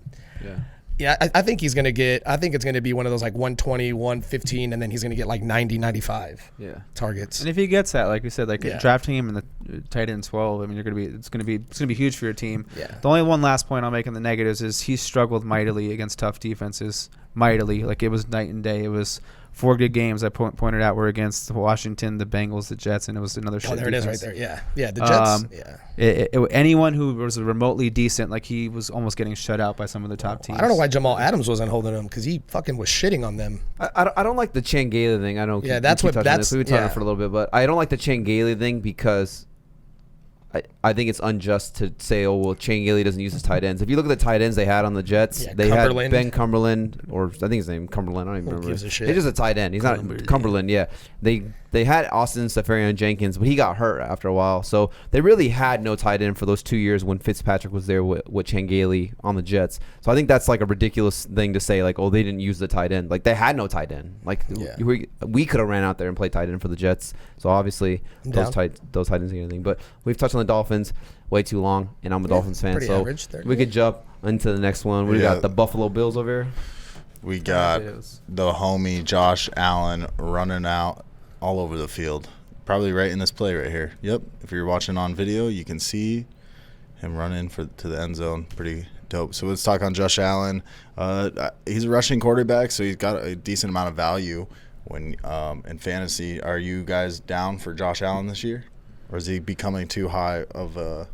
yeah, I think he's gonna get. I think it's gonna be one of those like 120, 115, and then he's gonna get like 90, 95 targets. And if he gets that, like we said, drafting him in the tight end 12, I mean, it's gonna be huge for your team. Yeah. The only one last point I'll make in the negatives is he struggled mightily against tough defenses. Mightily, like it was night and day. It was 4 good games I pointed out were against Washington, the Bengals, the Jets, and it was another shit there defense. It is right there. Yeah, the Jets. Anyone who was remotely decent, like he was almost getting shut out by some of the top teams. I don't know why Jamal Adams wasn't holding him, because he fucking was shitting on them. I don't like the Chan Gailey thing. I don't. Yeah, we talked on it for a little bit, but I don't like the Chan Gailey thing because I think it's unjust to say, oh, well, Chan Gailey doesn't use his tight ends. If you look at the tight ends they had on the Jets, they had Ben Cumberland, or I think his name Cumberland. I don't even remember. Gives a shit. He's just a tight end. He's not Cumberland. Yeah, they had Austin Seferian-Jenkins, but he got hurt after a while. So they really had no tight end for those 2 years when Fitzpatrick was there with Chan Gailey on the Jets. So I think that's like a ridiculous thing to say, like, oh, they didn't use the tight end. Like, they had no tight end. Like, we could have ran out there and played tight end for the Jets. So obviously those tight ends and anything. But we've touched on the Dolphins way too long, and I'm a Dolphins fan, so average, we could jump into the next one. We got the Buffalo Bills over here. We got the homie Josh Allen running out all over the field, probably right in this play right here. Yep, if you're watching on video, you can see him running to the end zone. Pretty dope. So let's talk on Josh Allen. He's a rushing quarterback, so he's got a decent amount of value when in fantasy. Are you guys down for Josh Allen this year, or is he becoming too high of a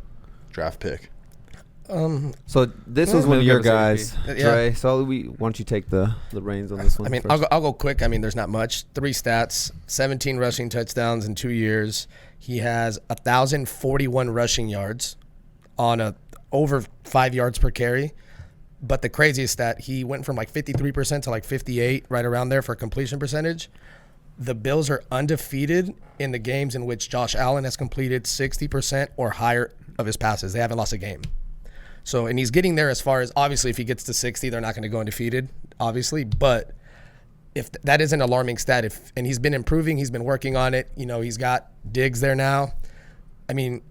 draft pick? So this was one of your guys, Dre. So why don't you take the reins on this one? I mean, I'll go quick. I mean, there's not much. 3 stats: 17 rushing touchdowns in 2 years. He has 1,041 rushing yards on over 5 yards per carry. But the craziest stat, he went from like 53% to like 58, right around there for completion percentage. The Bills are undefeated in the games in which Josh Allen has completed 60% or higher of his passes. They haven't lost a game. So, and he's getting there as far as, obviously, if he gets to 60, they're not going to go undefeated, obviously. But if that is an alarming stat, and he's been improving, he's been working on it. He's got Diggs there now. I mean,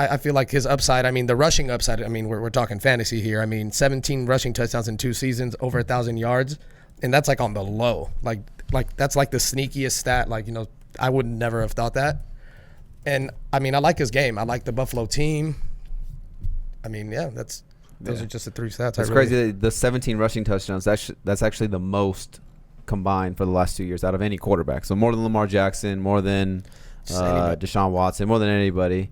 I feel like his upside, I mean, the rushing upside, I mean, we're talking fantasy here. I mean, 17 rushing touchdowns in 2 seasons, over 1,000 yards. And that's like on the low. Like that's like the sneakiest stat. Like, I would never have thought that. And, I mean, I like his game. I like the Buffalo team. I mean, those are just the 3 stats. It's crazy. The 17 rushing touchdowns, that's actually the most combined for the last 2 years out of any quarterback. So more than Lamar Jackson, more than Deshaun Watson, more than anybody.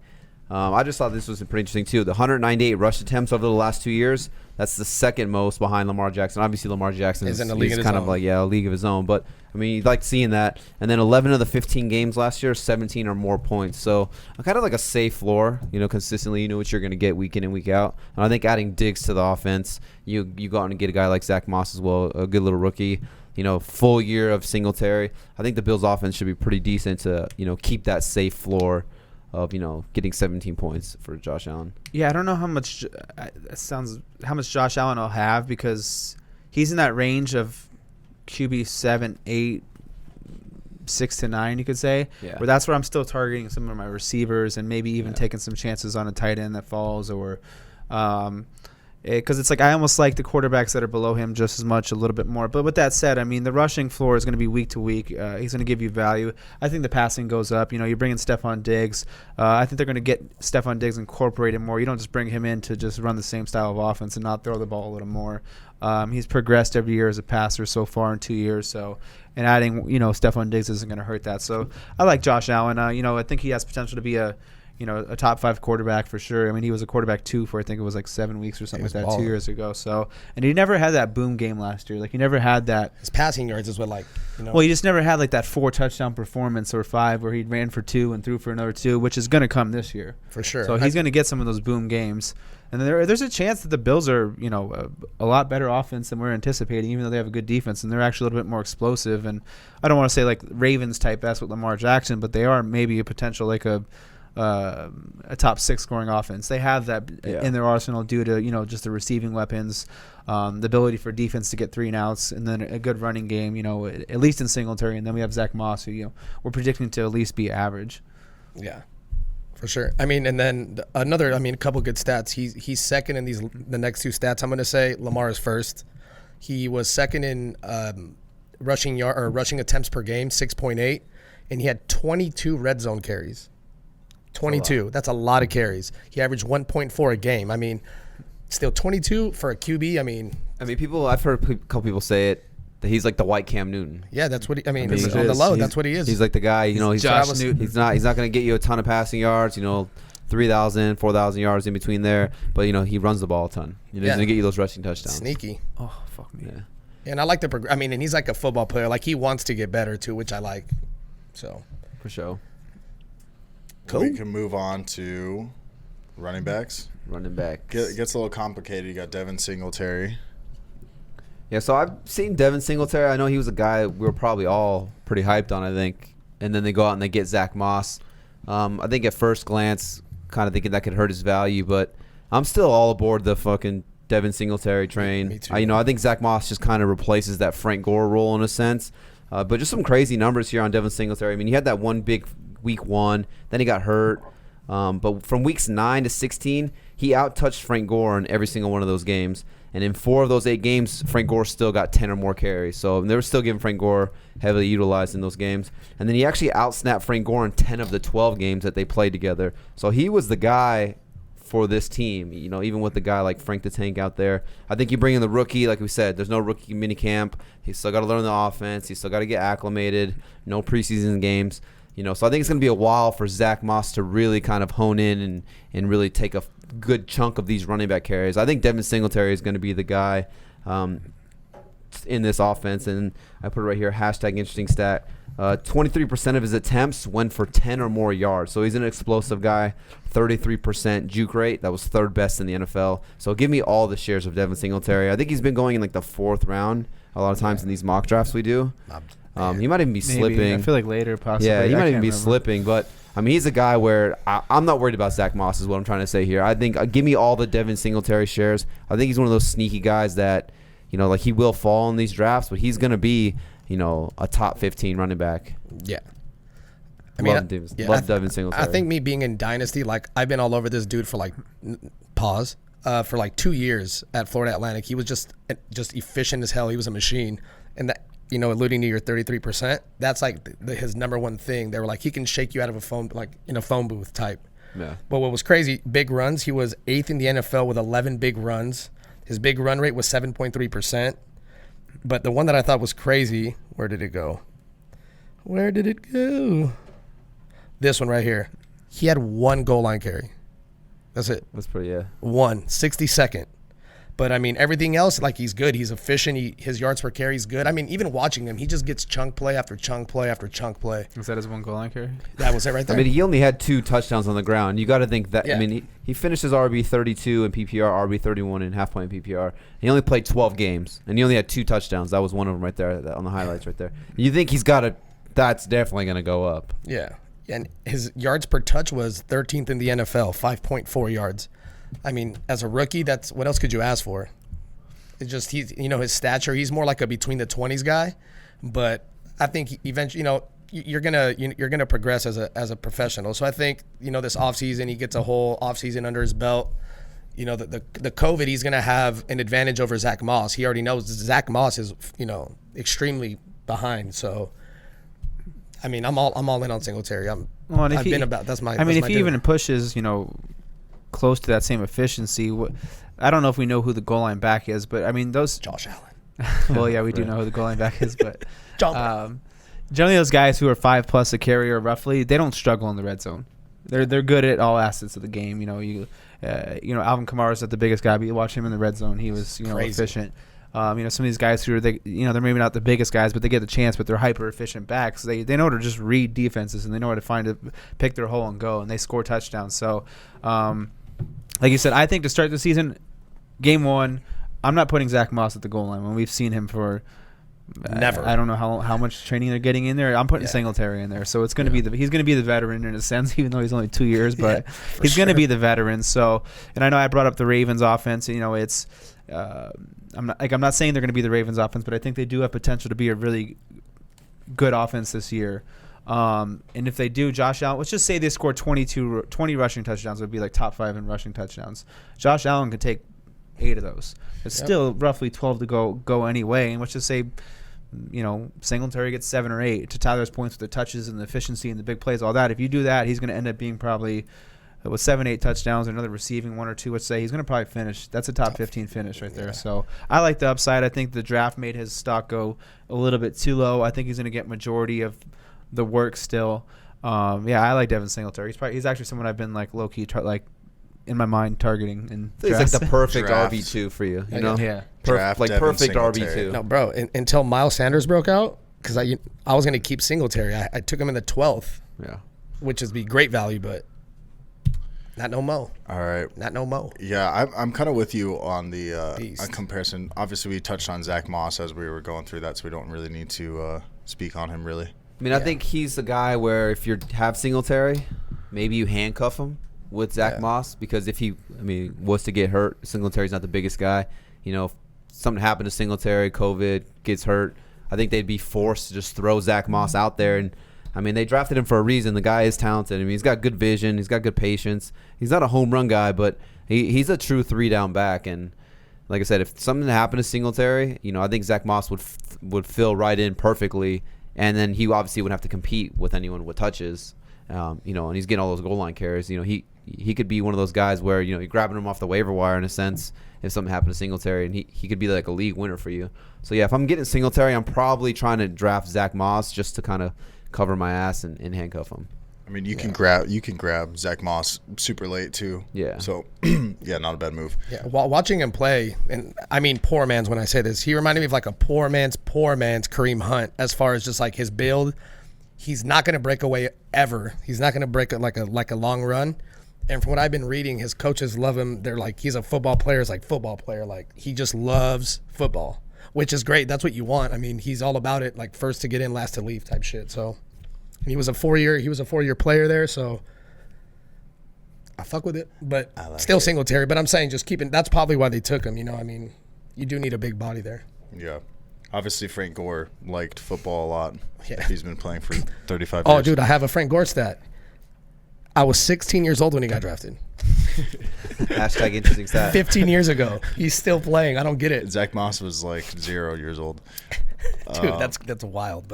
I just thought this was pretty interesting, too. The 198 rush attempts over the last 2 years, that's the second most behind Lamar Jackson. Obviously, Lamar Jackson is kind of like, a league of his own. But, I mean, you like seeing that. And then 11 of the 15 games last year, 17 or more points. So, kind of like a safe floor, consistently. You know what you're going to get week in and week out. And I think adding Diggs to the offense, you go out and get a guy like Zack Moss as well, a good little rookie. Full year of Singletary. I think the Bills' offense should be pretty decent to, keep that safe floor of getting 17 points for Josh Allen. Yeah, I don't know how much Josh Allen will have, because he's in that range of QB 7, 8, 6 to 9, you could say. Yeah. Where that's where I'm still targeting some of my receivers and maybe even taking some chances on a tight end that falls, or because it's like I almost like the quarterbacks that are below him just as much, a little bit more. But with that said, I mean, the rushing floor is going to be week to week. He's going to give you value. I think the passing goes up. You know, you're bringing Stefon Diggs. I think they're going to get Stefon Diggs incorporated more. You don't just bring him in to just run the same style of offense and not throw the ball a little more. He's progressed every year as a passer so far in 2 years. So, and adding, you know, Stefon Diggs isn't going to hurt that. So I like Josh Allen. You know, I think he has potential to be a top 5 quarterback for sure. I mean, he was a quarterback 2 for I think it was like 7 weeks or something like that balling 2 years ago. So, and he never had that boom game last year. Like he never had that. His passing yards is what, like, you know. Well, he just never had like that 4 touchdown performance or 5 where he ran for 2 and threw for another 2, which is going to come this year for sure. So he's going to get some of those boom games. And there's a chance that the Bills are, you know, a lot better offense than we're anticipating, even though they have a good defense and they're actually a little bit more explosive. And I don't want to say like Ravens type S with Lamar Jackson, but they are maybe a potential like a top 6 scoring offense. They have that in their arsenal due to, you know, just the receiving weapons, the ability for defense to get 3 and outs, and then a good running game, you know, at least in Singletary. And then we have Zack Moss, who, you know, we're predicting to at least be average. Yeah, for sure. I mean, and then a couple good stats. He's second in the next 2 stats. I'm going to say Lamar is first. He was second in rushing attempts per game, 6.8, and he had 22 red zone carries. 22. That's a lot of carries. He averaged 1.4 a game. I mean, still 22 for a QB. I mean, I've heard a couple people say it that he's like the white Cam Newton. Yeah, that's what on the low. That's what he is. He's like the guy. You know, he's Josh Newton. He's not going to get you a ton of passing yards. You know, 3,000, 4,000 yards in between there. But you know, he runs the ball a ton. You know, he's going to get you those rushing touchdowns. Sneaky. Oh, fuck me. Yeah. And I like the. And he's like a football player. Like he wants to get better too, which I like. So. For sure. Cool. We can move on to running backs. Gets a little complicated. You got Devin Singletary. Yeah, so I've seen Devin Singletary. I know he was a guy we were probably all pretty hyped on, I think. And then they go out and they get Zack Moss. I think at first glance, kind of thinking that could hurt his value, but I'm still all aboard the fucking Devin Singletary train. Me too. I think Zack Moss just kind of replaces that Frank Gore role in a sense. But just some crazy numbers here on Devin Singletary. I mean, he had that one big week 1, then he got hurt. But from weeks 9 to 16, he out-touched Frank Gore in every single one of those games. And in 4 of those 8 games, Frank Gore still got 10 or more carries. So they were still giving Frank Gore heavily utilized in those games. And then he actually out-snapped Frank Gore in 10 of the 12 games that they played together. So he was the guy for this team, you know, even with the guy like Frank the Tank out there. I think you bring in the rookie, like we said, there's no rookie minicamp. He's still got to learn the offense. He's still got to get acclimated. No preseason games. You know, so I think it's going to be a while for Zack Moss to really kind of hone in and really take a good chunk of these running back carries. I think Devin Singletary is going to be the guy in this offense. And I put it right here, hashtag interesting stat. 23% of his attempts went for 10 or more yards. So he's an explosive guy. 33% juke rate. That was 3rd best in the NFL. So give me all the shares of Devin Singletary. I think he's been going in like the 4th round a lot of times in these mock drafts we do. He might even be slipping. I feel like later possibly. Yeah, he might even be slipping. But, I mean, he's a guy where I'm not worried about Zack Moss is what I'm trying to say here. I think give me all the Devin Singletary shares. I think he's one of those sneaky guys that, you know, like he will fall in these drafts, but he's going to be, you know, a top 15 running back. Yeah. Love Devin Singletary. I think me being in Dynasty, like I've been all over this dude for like for like 2 years at Florida Atlantic. He was just efficient as hell. He was a machine. And that, you know, alluding to your 33%, that's like his number one thing. They were like, he can shake you out of a phone, like in a phone booth type. Yeah. But what was crazy, big runs. He was 8th in the NFL with 11 big runs. His big run rate was 7.3%. But the one that I thought was crazy, where did it go? This one right here. He had 1 goal line carry. That's it. That's pretty, yeah. 62nd. But, I mean, everything else, like, he's good. He's efficient. His yards per carry is good. I mean, even watching him, he just gets chunk play after chunk play after chunk play. Is that his 1 goal line carry? That was it right there. I mean, he only had 2 touchdowns on the ground. You got to think that. Yeah. I mean, he finished his RB 32 in PPR, RB 31 in half point PPR. He only played 12 games, and he only had 2 touchdowns. That was one of them right there on the highlights right there. You think he's got to – that's definitely going to go up. Yeah. And his yards per touch was 13th in the NFL, 5.4 yards. I mean, as a rookie, that's what else could you ask for? It's just he's, you know, his stature. He's more like a between the 20s guy, but I think eventually, you know, you're gonna progress as a professional. So I think, you know, this offseason he gets a whole offseason under his belt. you know, the COVID, he's going to have an advantage over Zack Moss. He already knows Zack Moss is, you know, extremely behind. So, I mean, I'm all in on Singletary. That's my. I mean, if my he dude. even pushes, you know, close to that same efficiency, I don't know if we know who the goal line back is, but I mean those. Josh Allen. Well, yeah, we do know who the goal line back is, but John generally those guys who are 5+ a carry or roughly, they don't struggle in the red zone. They're good at all assets of the game. You know, Alvin Kamara's not the biggest guy, but you watch him in the red zone, he was efficient. You know, some of these guys who are they're maybe not the biggest guys, but they get the chance, but they're hyper efficient backs. They know how to just read defenses, and they know how to pick their hole and go, and they score touchdowns. So, like you said, I think to start the season, game 1, I'm not putting Zack Moss at the goal line when we've seen him for never. I don't know how much training they're getting in there. I'm putting Singletary in there, so it's going to be he's going to be the veteran in a sense, even though he's only 2 years, but he's going to be the veteran. So, and I know I brought up the Ravens offense. You know, it's I'm not saying they're going to be the Ravens offense, but I think they do have potential to be a really good offense this year. And if they do, Josh Allen, let's just say they score 20 rushing touchdowns, it would be like top 5 in rushing touchdowns. Josh Allen could take 8 of those. It's still roughly 12 to go anyway. And let's just say, you know, Singletary gets 7 or 8 to Tyler's points with the touches and the efficiency and the big plays, all that. If you do that, he's going to end up being probably with 7-8 touchdowns and another receiving 1 or 2. Let's say he's going to probably finish. That's a top 15 finish right there. So I like the upside. I think the draft made his stock go a little bit too low. I think he's going to get majority of the work still. I like Devin Singletary. He's actually someone I've been like low key in my mind targeting. And He's like the perfect Draft. RB2 for you. You know, yeah. Draft like Devin perfect Singletary. RB2. No, bro. Until Miles Sanders broke out, because I was going to keep Singletary. I took him in the 12th, Yeah. which is be great value, but not no mo. All right. Not no mo. Yeah, I'm kind of with you on the Beast. comparison. Obviously, we touched on Zack Moss as we were going through that, so we don't really need to speak on him, really. I mean, I think he's the guy where if you have Singletary, maybe you handcuff him with Zack Moss, because if he, was to get hurt, Singletary's not the biggest guy. You know, if something happened to Singletary, COVID, gets hurt, I think they'd be forced to just throw Zack Moss out there. And, they drafted him for a reason. The guy is talented. He's got good vision. He's got good patience. He's not a home run guy, but he's a true 3-down back. And like I said, if something happened to Singletary, I think Zack Moss would fill right in perfectly. And then he obviously wouldn't have to compete with anyone with touches, and he's getting all those goal line carries. He could be one of those guys where, you're grabbing him off the waiver wire in a sense if something happened to Singletary, and he could be like a league winner for you. So, yeah, if I'm getting Singletary, I'm probably trying to draft Zack Moss just to kind of cover my ass and handcuff him. You can grab Zack Moss super late too. Yeah. So, yeah, not a bad move. Yeah, while watching him play, and poor man's when I say this, he reminded me of like a poor man's Kareem Hunt as far as just like his build. He's not going to break away ever. He's not going to break like a long run. And from what I've been reading, his coaches love him. They're like, he's a football player. It's like football player. Like he just loves football, which is great. That's what you want. He's all about it. Like first to get in, last to leave type shit. So. And he was a 4-year player there, so I fuck with it. But still Singletary. But I'm saying just keeping. That's probably why they took him. You do need a big body there. Yeah. Obviously, Frank Gore liked football a lot. Yeah. He's been playing for 35 years. Oh, dude, I have a Frank Gore stat. I was 16 years old when he got drafted. Hashtag interesting stat. 15 years ago. He's still playing. I don't get it. Zack Moss was like 0 years old. Dude, that's wild.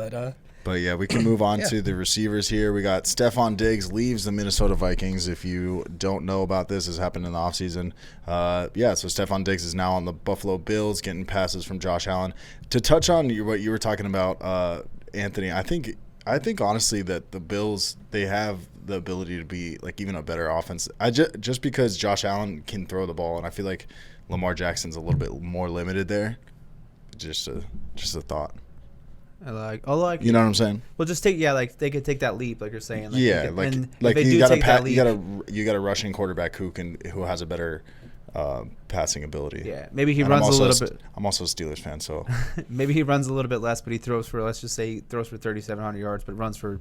But yeah, we can move on to the receivers here. We got Stefon Diggs leaves the Minnesota Vikings. If you don't know about this, this happened in the offseason. So Stefon Diggs is now on the Buffalo Bills, getting passes from Josh Allen. To touch on what you were talking about, Anthony, I think honestly that the Bills, they have the ability to be like even a better offense. Just because Josh Allen can throw the ball, and I feel like Lamar Jackson's a little bit more limited there. Just a thought. I like. You know what I'm saying? Well, just take they could take that leap, like you're saying. Like, yeah, you got a rushing quarterback who has a better passing ability. Yeah, maybe he runs a little bit. I'm also a Steelers fan, so maybe he runs a little bit less, but he throws for 3,700 yards, but runs for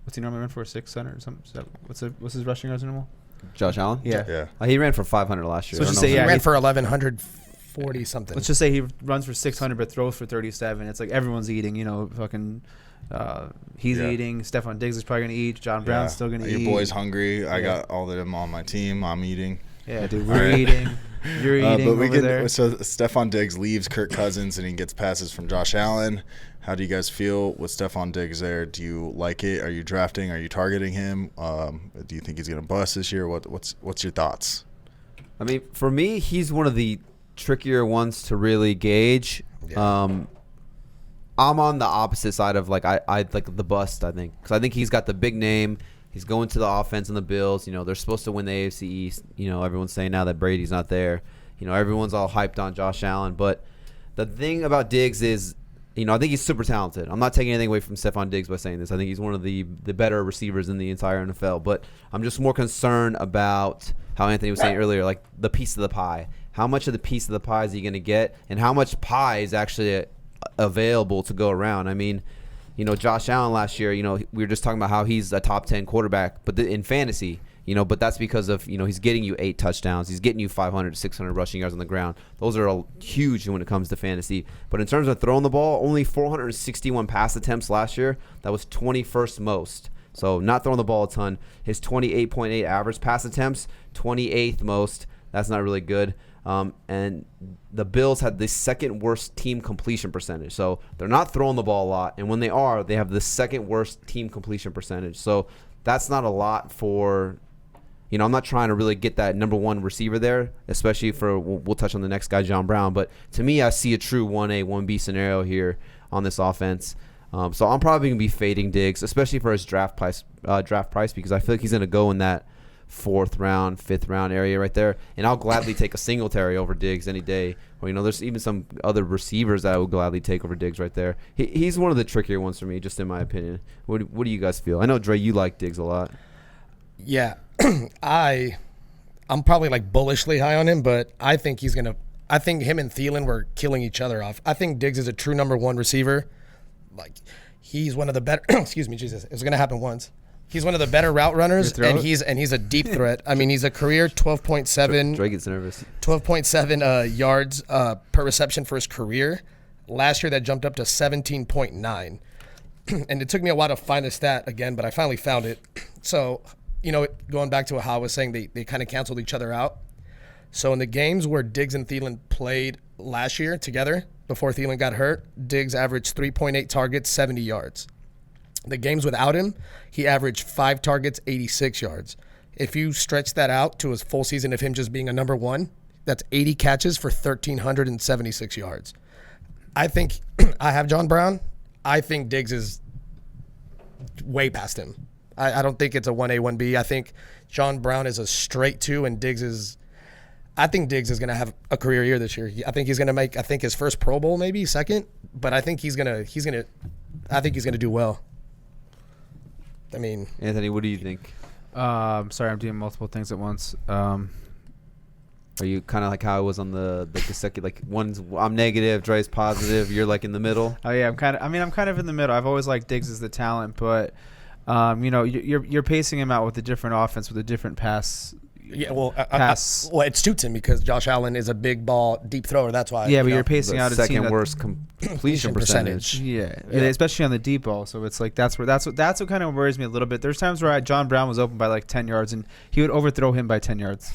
what's he normally run for 600 or something? What's his rushing yards normal? Josh Allen? Yeah. He ran for 500 last year. So just say he ran for 1,140 something. Let's just say he runs for 600 but throws for 37. It's like everyone's eating, fucking he's eating. Stefon Diggs is probably going to eat. John Brown's still going to eat. Your boy's hungry. I got all of them on my team. I'm eating. Yeah, dude, we're eating. You're eating but we over there. So Stefon Diggs leaves Kirk Cousins and he gets passes from Josh Allen. How do you guys feel with Stefon Diggs there? Do you like it? Are you drafting? Are you targeting him? Do you think he's going to bust this year? What's your thoughts? I mean, for me, he's one of the trickier ones to really gauge. Yeah. I'm on the opposite side of I like the bust, I think, because I think he's got the big name. He's going to the offense and the Bills. You know, they're supposed to win the AFC East. You know, everyone's saying now that Brady's not there. You know, everyone's all hyped on Josh Allen. But the thing about Diggs is, you know, I think he's super talented. I'm not taking anything away from Stefon Diggs by saying this. I think he's one of the better receivers in the entire NFL. But I'm just more concerned about how Anthony was saying earlier, like the piece of the pie. How much of the piece of the pie is he going to get, and how much pie is actually available to go around? I mean, you know, Josh Allen last year, you know, we were just talking about how he's a top 10 quarterback, but in fantasy, you know, but that's because of, you know, he's getting you 8 touchdowns. He's getting you 500 to 600 rushing yards on the ground. Those are all huge when it comes to fantasy. But in terms of throwing the ball, only 461 pass attempts last year. That was 21st most. So not throwing the ball a ton. His 28.8 average pass attempts, 28th most. That's not really good. And the Bills had the second worst team completion percentage. So they're not throwing the ball a lot. And when they are, they have the second worst team completion percentage. So that's not a lot for, you know, I'm not trying to really get that number one receiver there, especially for, we'll touch on the next guy, John Brown. But to me, I see a true 1A, 1B scenario here on this offense. So I'm probably going to be fading Diggs, especially for his draft price, because I feel like he's going to go in that 4th round, 5th round area right there. And I'll gladly take a Singletary over Diggs any day. Or, you know, there's even some other receivers that I would gladly take over Diggs right there. He's one of the trickier ones for me, just in my opinion. What do you guys feel? I know, Dre, you like Diggs a lot. Yeah. I'm probably like bullishly high on him, but I think him and Thielen were killing each other off. I think Diggs is a true number one receiver. Like, he's one of the better excuse me, Jesus. It was going to happen once. He's one of the better route runners, and he's a deep threat. I mean, he's a career 12.7. Dre gets nervous. 12.7 yards per reception for his career. Last year, that jumped up to 17.9. And it took me a while to find the stat again, but I finally found it. So, you know, going back to how I was saying, they kind of canceled each other out. So in the games where Diggs and Thielen played last year together, before Thielen got hurt, Diggs averaged 3.8 targets, 70 yards. The games without him, he averaged 5 targets, 86 yards. If you stretch that out to his full season of him just being a number one, that's 80 catches for 1,376 yards. I think I have John Brown. I think Diggs is way past him. I don't think it's a 1A, 1B. I think John Brown is a straight 2, and I think Diggs is going to have a career year this year. I think he's going to make, his first Pro Bowl, maybe second, but I think he's going to do well. I mean, Anthony, what do you think? Sorry, I'm doing multiple things at once. Are you kind of like how I was on the Gesicki, like I'm negative, Dre's positive, you're like in the middle? Oh yeah, I'm kind of in the middle. I've always liked Diggs as the talent, but you know, you're pacing him out with a different offense with a different pass. Yeah, well, it suits him because Josh Allen is a big ball deep thrower. That's why. Yeah, but you're pacing out a team second worst completion percentage. Yeah, especially on the deep ball. So it's like that's what kind of worries me a little bit. There's times where John Brown was open by like 10 yards and he would overthrow him by 10 yards.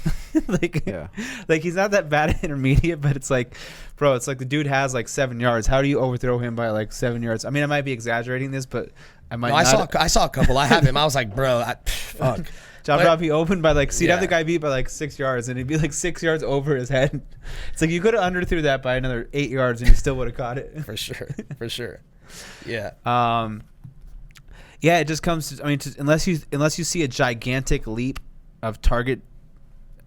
Like he's not that bad at intermediate, but it's like, bro, it's like the dude has like 7 yards. How do you overthrow him by like 7 yards? I mean, I might be exaggerating this, but I might. No, I saw a couple. I have him. I was like, bro, fuck. John Brown be open by like, he'd have the guy beat by like 6 yards, and he'd be like 6 yards over his head. It's like you could have underthrew that by another 8 yards, and you still would have caught it. For sure. Yeah. Yeah, it just comes to, I mean, unless you see a gigantic leap of target,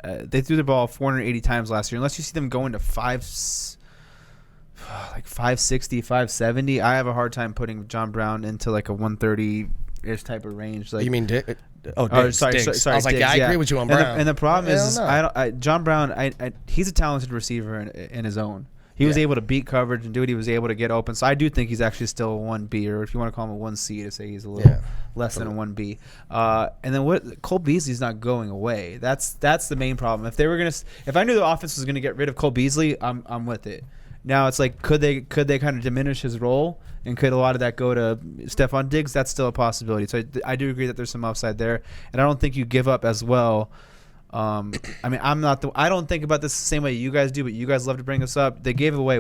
they threw the ball 480 times last year. Unless you see them going to 560, 570, I have a hard time putting John Brown into like a 130-ish type of range. Like, you mean Diggs? Sorry. I was like, Diggs, yeah, I agree with you on Brown. And the problem is John Brown, he's a talented receiver in his own. He was able to beat coverage and do what he was able to get open. So I do think he's actually still a 1B, or if you want to call him a 1C to say he's a little less than a 1B. And then Cole Beasley's not going away. That's the main problem. If I knew the offense was gonna get rid of Cole Beasley, I'm with it. Now it's like, could they kind of diminish his role, and could a lot of that go to Stefon Diggs? That's still a possibility. So I do agree that there's some upside there, and I don't think you give up as well I mean, I don't think about this the same way you guys do, but you guys love to bring this up. They gave away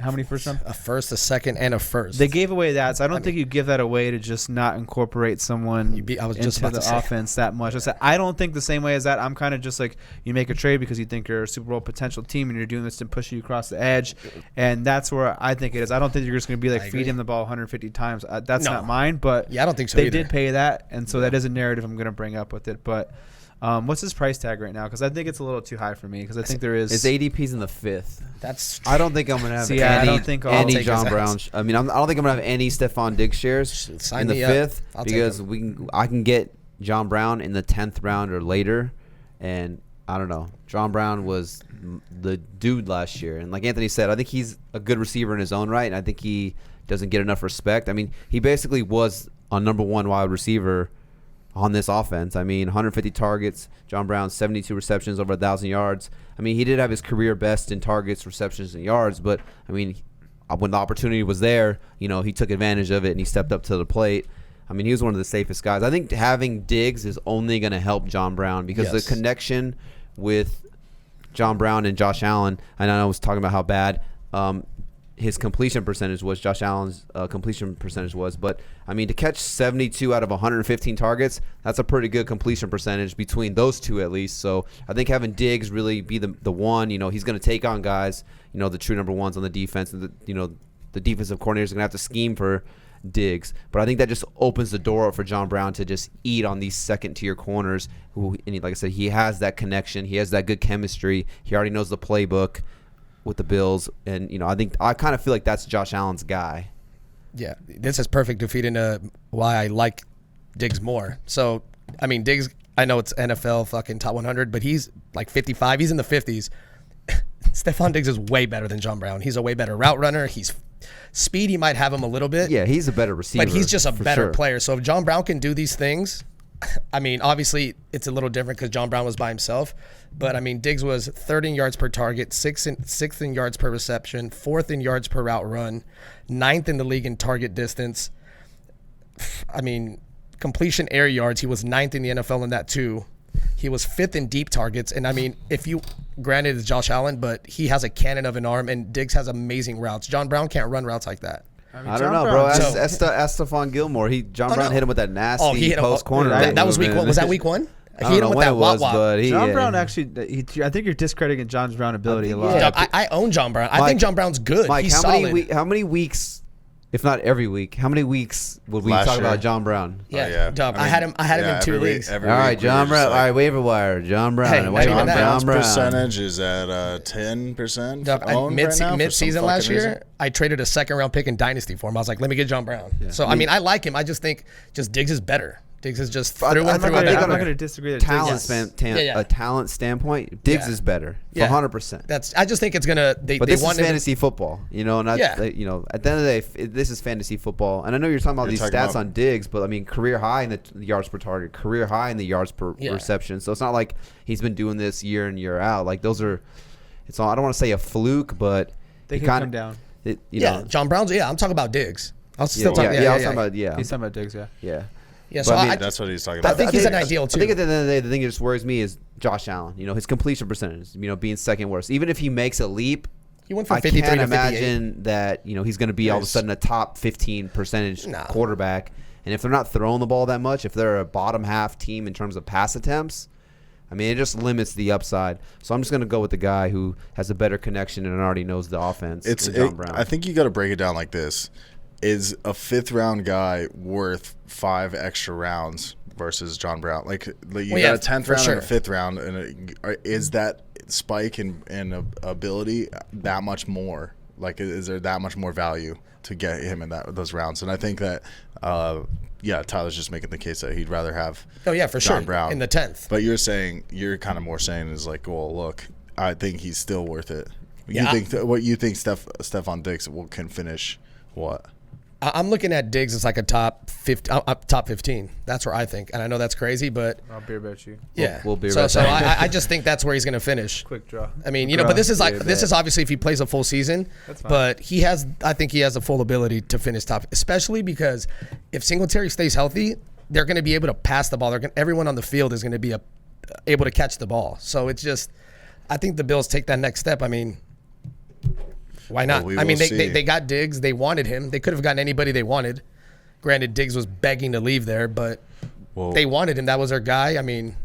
how many first round? A first, a second, and a first. They gave away that, so I don't think you give that away to just not incorporate someone into the offense that much. I don't think the same way as that. I'm kind of just like, you make a trade because you think you're a Super Bowl potential team and you're doing this to push you across the edge, and that's where I think it is. I don't think you're just going to be like feed him the ball 150 times. That's not mine, but I don't think so they either. did pay that, and so that is a narrative I'm going to bring up with it, but. What's his price tag right now? Because I think it's a little too high for me. Because I think there is. His ADP's in the 5th. I don't think I'm gonna have any John Brown. I mean, I don't think I'm gonna have any Stefon Diggs shares in the 5th because I can get John Brown in the 10th round or later, and I don't know. John Brown was the dude last year, and like Anthony said, I think he's a good receiver in his own right, and I think he doesn't get enough respect. I mean, he basically was a number 1 wide receiver on this offense. I mean, 150 targets, John Brown, 72 receptions, over 1,000 yards. I mean, he did have his career best in targets, receptions, and yards, but, I mean, when the opportunity was there, he took advantage of it and he stepped up to the plate. I mean, he was one of the safest guys. I think having Diggs is only going to help John Brown because the connection with John Brown and Josh Allen, and I was talking about how bad his completion percentage was, Josh Allen's completion percentage was. But, I mean, to catch 72 out of 115 targets, that's a pretty good completion percentage between those two at least. So I think having Diggs really be the one, he's going to take on guys, the true number ones on the defense. And, the defensive coordinators are going to have to scheme for Diggs. But I think that just opens the door up for John Brown to just eat on these second-tier corners who, and like I said, he has that connection. He has that good chemistry. He already knows the playbook with the Bills, and I kind of feel like that's Josh Allen's guy. Yeah, this is perfect to feed into why I like Diggs more. So, I mean, Diggs, I know it's NFL fucking top 100, but he's like 55. He's in the 50s. Stefon Diggs is way better than John Brown. He's a way better route runner. He's speed. He might have him a little bit. Yeah, he's a better receiver. But he's just a better player. So if John Brown can do these things, I mean, obviously it's a little different because John Brown was by himself. But, I mean, Diggs was 3rd in yards per target, 6th in yards per reception, 4th in yards per route run, 9th in the league in target distance. I mean, completion air yards, he was 9th in the NFL in that too. He was 5th in deep targets. And, I mean, granted it's Josh Allen, but he has a cannon of an arm, and Diggs has amazing routes. John Brown can't run routes like that. I don't know, bro. Ask Stephon Gilmore. John Brown hit him with that nasty post corner. That was week one. Was that week one? I don't know when it was, but John Brown actually. I think you're discrediting John Brown's ability a lot. Yeah, I own John Brown. I think John Brown's good. Mike, he's solid. How many weeks, if not every week, how many weeks would we talk about John Brown? Yeah, Dub. I had him in 2 leagues. All right, John Brown. All right, waiver wire. John Brown. Hey, John Brown's percentage is at 10%. Mid-season last year, I traded a 2nd-round pick in Dynasty for him. I was like, let me get John Brown. Yeah. So, I mean, I like him. I just think Diggs is better. Diggs is just through and through. I'm not going to disagree. A talent standpoint, Diggs is better, 100%. I just think it's gonna. But this is fantasy football, and at the end of the day, this is fantasy football. And I know you're talking about these stats on Diggs, but I mean, career high in the yards per target, career high in the yards per reception. So it's not like he's been doing this year in year out. Like those are, it's all. I don't want to say a fluke, but they can come down. John Brown's. Yeah, I'm talking about Diggs. I was still talking. I was talking about. He's talking about Diggs. Yeah. Yeah, so I mean, that's what he's talking about. I think he's an ideal too. I think at the end of the day, the thing that just worries me is Josh Allen. His completion percentage, being second worst. Even if he makes a leap, he went from 53 I can't to 58. imagine that he's going to be all of a sudden a top 15 percentage quarterback. And if they're not throwing the ball that much, if they're a bottom half team in terms of pass attempts, I mean, it just limits the upside. So I'm just going to go with the guy who has a better connection and already knows the offense. John Brown. I think you got to break it down like this. Is a 5th-round guy worth 5 extra rounds versus John Brown? Like you got a 10th round and a 5th round, and is that spike in ability that much more? Like, is there that much more value to get him in those rounds? And I think that, Tyler's just making the case that he'd rather have John Brown in the 10th. But you're kind of more saying is like, well, look, I think he's still worth it. You think Stefon Diggs can finish what? I'm looking at Diggs as like a top 15. That's where I think, and I know that's crazy, but I'll beer bet you. Yeah, we'll beer bet. So I just think that's where he's going to finish. Quick draw. I mean, but this is obviously if he plays a full season. That's fine. But I think he has the full ability to finish top, especially because if Singletary stays healthy, they're going to be able to pass the ball. Everyone on the field is going to be able to catch the ball. So it's just, I think the Bills take that next step. I mean, why not? Well, I mean, will see. they got Diggs. They wanted him. They could have gotten anybody they wanted. Granted, Diggs was begging to leave there, but they wanted him. That was their guy. I mean,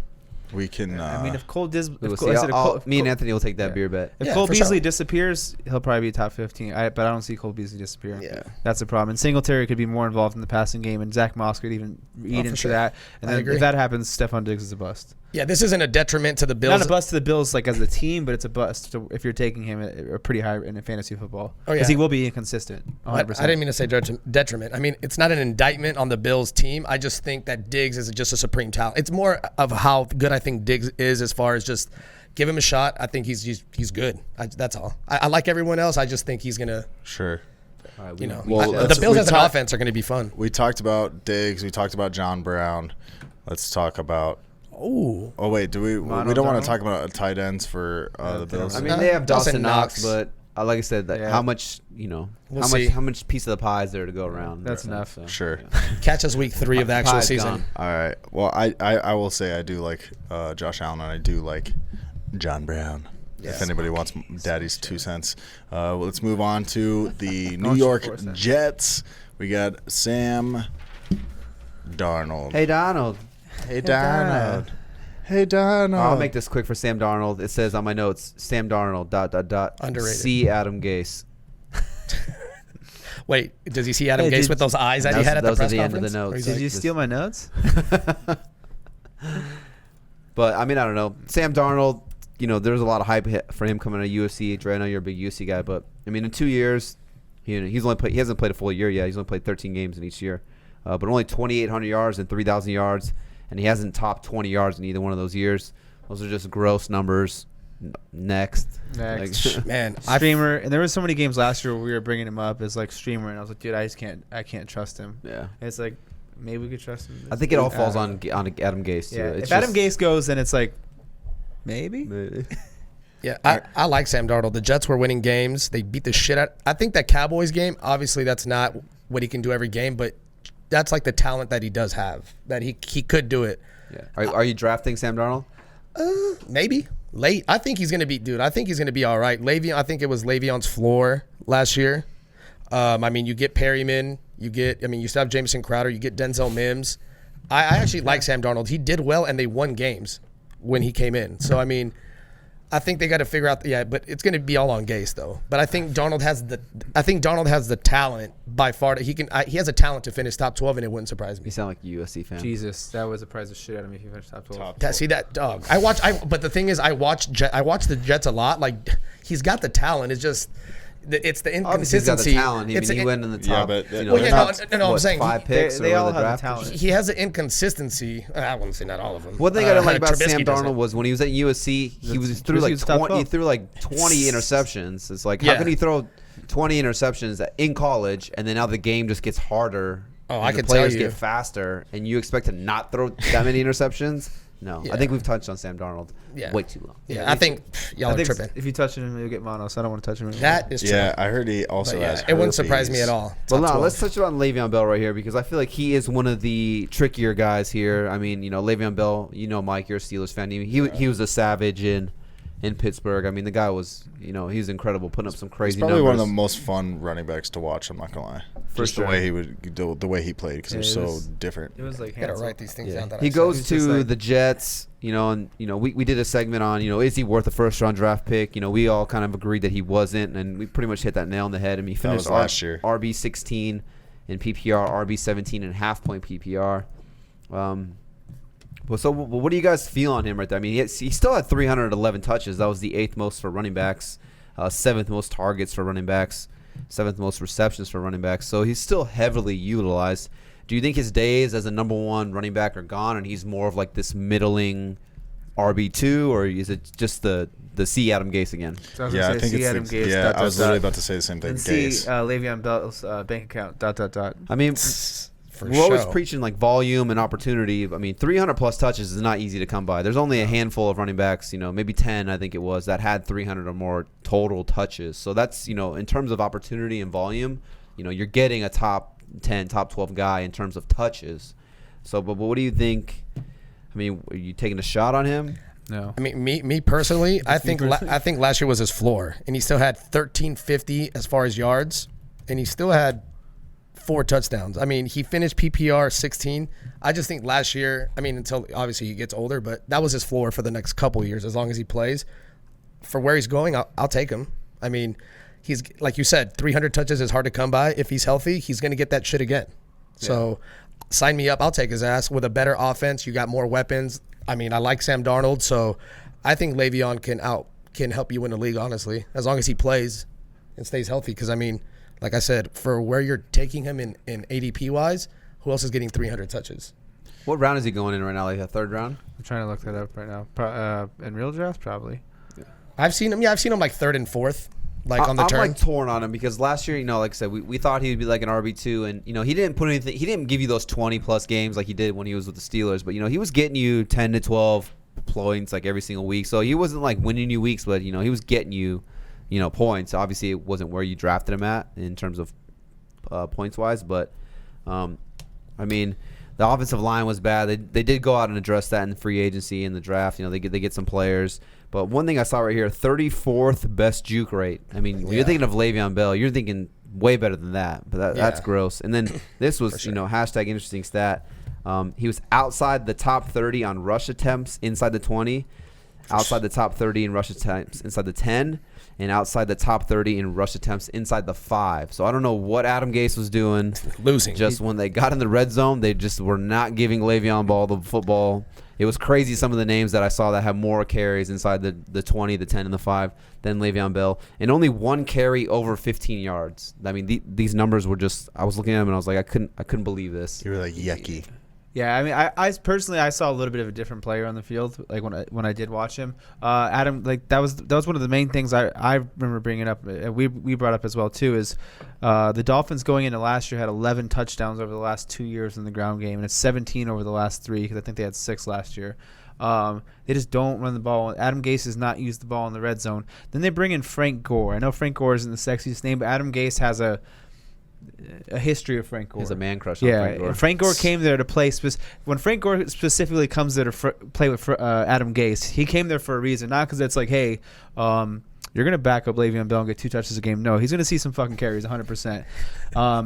we can. I mean, if Cole Dis, We'll if see. Cole, I said if Cole, Me and Anthony will take that beer bet. if Yeah, Cole for Beasley sure. disappears, he'll probably be top 15. But I don't see Cole Beasley disappearing. Yeah. That's the problem. And Singletary could be more involved in the passing game, and Zack Moss could even eat for into sure. that. And I then agree. if that happens, Stefon Diggs is a bust. yeah, this isn't a detriment to the Bills. Not a bust to the Bills like as a team, but it's a bust if you're taking him at pretty high in fantasy football. Oh, Because he will be inconsistent. 100%. I didn't mean to say detriment. I mean, it's not an indictment on the Bills team. I just think that Diggs is just a supreme talent. It's more of how good I think Diggs is as far as just give him a shot. I think he's good. That's all. I like everyone else. I just think he's going to, Sure. you know. Well, the let's- Bills we as an talk- offense are going to be fun. We talked about Diggs. We talked about John Brown. Let's talk about. Ooh. Oh wait, do we? Mono We don't want Donald? to talk about tight ends for the Bills. I mean, they have Dawson Dawson Knox, Knox. but like I said, Yeah. how much We'll see. how much piece of the pie is there to go around? That's enough. So, Sure. Catch us week 3 of the actual Pie's season. gone. All right. Well, I will say I do like Josh Allen and I do like John Brown. If anybody wants Daddy's 2 cents, let's move on to the New Don't you York force that. Jets. We got Sam Darnold. Hey Donald, Hey Darnold. Hey Darnold. I'll make this quick for Sam Darnold. It says on my notes, Sam Darnold ... Underrated. See Adam Gase. Wait, does he see Adam Hey, Gase did- with those eyes that he had at the Those are press the end conference? of the Or notes. he's Did like, you steal my notes? But I mean, I don't know. Sam Darnold, there's a lot of hype for him coming to USC. Dre, I know you're a big USC guy, but I mean, in 2 years, he hasn't played a full year yet. He's only played 13 games in each year, but only 2,800 yards and 3,000 yards, and he hasn't topped 20 yards in either one of those years. Those are just gross numbers. Next. Man, Streamer, and there was so many games last year where we were bringing him up as like streamer, and I was like, dude, I can't trust him. Yeah. And it's like maybe we could trust him. I think it all falls on Adam Gase too. Yeah, It's if Adam just- Gase goes, then it's like maybe. Yeah, I like Sam Darnold. The Jets were winning games. They beat the shit out. I think that Cowboys game, obviously that's not what he can do every game, but that's like the talent that he does have, that he could do it. Yeah. Are you drafting Sam Darnold? Maybe late. I think he's going to be, dude, I think he's going to be all right. I think it was Le'Veon's floor last year. I mean, you get Perryman. You still have Jamison Crowder. You get Denzel Mims. I actually like Sam Darnold. He did well, and they won games when he came in. So, I mean, I think they got to figure out. But it's going to be all on Gase though. But I think Darnold has the talent by far. He has a talent to finish top 12, and it wouldn't surprise You me. sound like a USC fan. Jesus, that would surprise the shit out of me if you finished top 12. See that dog? But the thing is, I watch the Jets a lot. Like he's got the talent. It's just. It's the Obviously, he's got the inconsistency. talent. He went in the top. but- Well, yeah, no, I'm saying five picks. they or all the have the draft talent. position. he has the inconsistency. I wouldn't say not all of them. One thing I don't like about Trubisky Sam doesn't. Darnold was when he was at USC, he threw Trubisky like was top 20. He 12. threw like 20 interceptions. It's like how Yeah. can he throw 20 interceptions in college, and then now the game just gets harder. Oh, and I the can tell players you. get faster, and you expect to not throw that many interceptions? No, Yeah. I think we've touched on Sam Darnold Yeah. way too long. Yeah, I think y'all I are think tripping. if you touch him, you'll get mono. So I don't want to touch him. Anymore. That is true. Yeah, I heard he also But has. it wouldn't surprise herpes. me at all. Well, Top no, 12. let's touch on Le'Veon Bell right here because I feel like he is one of the trickier guys here. I mean, Le'Veon Bell, Mike, you're a Steelers fan. He was a savage in Pittsburgh. I mean, the guy was, he was incredible, putting up some crazy He's probably numbers. one of the most fun running backs to watch. I'm not gonna lie. For Just sure. the way he played because it was Yeah, it so was- different. It was like I gotta handsome. write these things Yeah. down. That He I goes He's just to like- the Jets, and we did a segment on, is he worth a first round draft pick? We all kind of agreed that he wasn't, and we pretty much hit that nail on the head. I mean, he finished was last year. RB 16 in PPR, RB 17 in half point PPR. Well, so what do you guys feel on him right there? I mean, he still had 311 touches. That was the 8th most for running backs, 7th most targets for running backs, 7th most receptions for running backs. So he's still heavily utilized. Do you think his days as a number one running back are gone, and he's more of like this middling RB2, or is it just the C Adam Gase again? So I was Yeah, gonna I say, think see it's Adam the, Gase, yeah. dot, I was dot, literally dot. about to say the same thing. And see Gase. Le'Veon Bell's bank account. ... I mean, For we're always sure. preaching like volume and opportunity. I mean, 300 plus touches is not easy to come by. There's only a handful of running backs, maybe 10, I think it was, that had 300 or more total touches. So that's, in terms of opportunity and volume, you're getting a top 10, top 12 guy in terms of touches. So, but what do you think? I I mean, are you taking a shot on him? No. I mean, me personally, I think last year was his floor, and he still had 1350 as far as yards, and he still had 4 touchdowns. I mean, he finished PPR 16. I just think last year, I mean, until obviously he gets older, but that was his floor for the next couple years as long as he plays. For where he's going, I'll take him. I mean, he's like you said, 300 touches is hard to come by. If he's healthy, he's going to get that shit again. Yeah. So sign me up. I'll take his ass. With a better offense, you got more weapons. I mean, I like Sam Darnold, so I think Le'Veon can help you win the league, honestly, as long as he plays and stays healthy. Because, I mean, like I said, for where you're taking him in ADP-wise, who else is getting 300 touches? What round is he going in right now? Like a third round? I'm trying to look that up right now. In real draft, probably. Yeah. I've seen him like third and fourth, like on the turn. I'm like torn on him because last year, like I said, we thought he would be like an RB2, and he didn't put anything. He didn't give you those 20+ games like he did when he was with the Steelers, but he was getting you 10 to 12 points like every single week. So he wasn't like winning you weeks, but he was getting you, points. Obviously, it wasn't where you drafted him at in terms of points wise, but I mean, the offensive line was bad. They did go out and address that in the free agency and the draft. They get some players. But one thing I saw right here, 34th best juke rate. I mean, when you're thinking of Le'Veon Bell, you're thinking way better than that. But that's gross. And then this was, sure. Hashtag interesting stat. He was outside the top 30 on rush attempts inside the 20, outside the top 30 in rush attempts inside the 10, and outside the top 30 in rush attempts inside the 5. So I don't know what Adam Gase was doing. Losing. Just when they got in the red zone, they just were not giving Le'Veon Bell the football. It was crazy some of the names that I saw that have more carries inside the 20, the 10, and the 5 than Le'Veon Bell. And only one carry over 15 yards. I mean, these numbers were just – I was looking at them and I was like, I couldn't believe this. You were like, yucky. Yeah, I mean, I personally saw a little bit of a different player on the field, like when I did watch him. Adam, like that was one of the main things I remember bringing up. We brought up as well too is the Dolphins going into last year had 11 touchdowns over the last 2 years in the ground game, and it's 17 over the last 3 because I think they had 6 last year. They just don't run the ball. Adam Gase has not used the ball in the red zone. Then they bring in Frank Gore. I know Frank Gore isn't the sexiest name, but Adam Gase has a history of Frank Gore. He's a man crush on Frank Gore. Frank Gore came there to play. When Frank Gore specifically comes there to play with Adam Gase, he came there for a reason. Not because it's like, hey, you're going to back up Le'Veon Bell and get 2 touches a game. No, he's going to see some fucking carries 100%.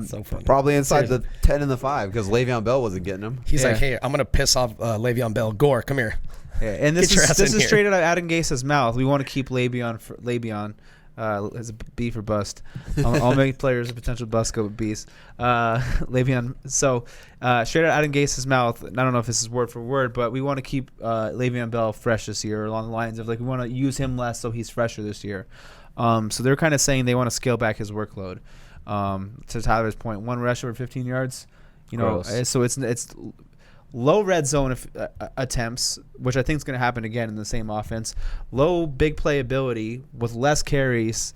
So funny. Probably inside the 10 and the 5 because Le'Veon Bell wasn't getting him. He's like, hey, I'm going to piss off Le'Veon Bell. Gore, come here. Yeah, and this is straight out of Adam Gase's mouth. We want to keep Le'Veon as a B for bust. I'll make players a potential bust go with B's. Le'Veon. So straight out of Adam Gase's mouth. I don't know if this is word for word, but we want to keep Le'Veon Bell fresh this year, along the lines of like we want to use him less so he's fresher this year. So they're kind of saying they want to scale back his workload. To Tyler's point, 1 rush over 15 yards. So it's low red zone attempts, which I think is going to happen again in the same offense. Low big playability with less carries.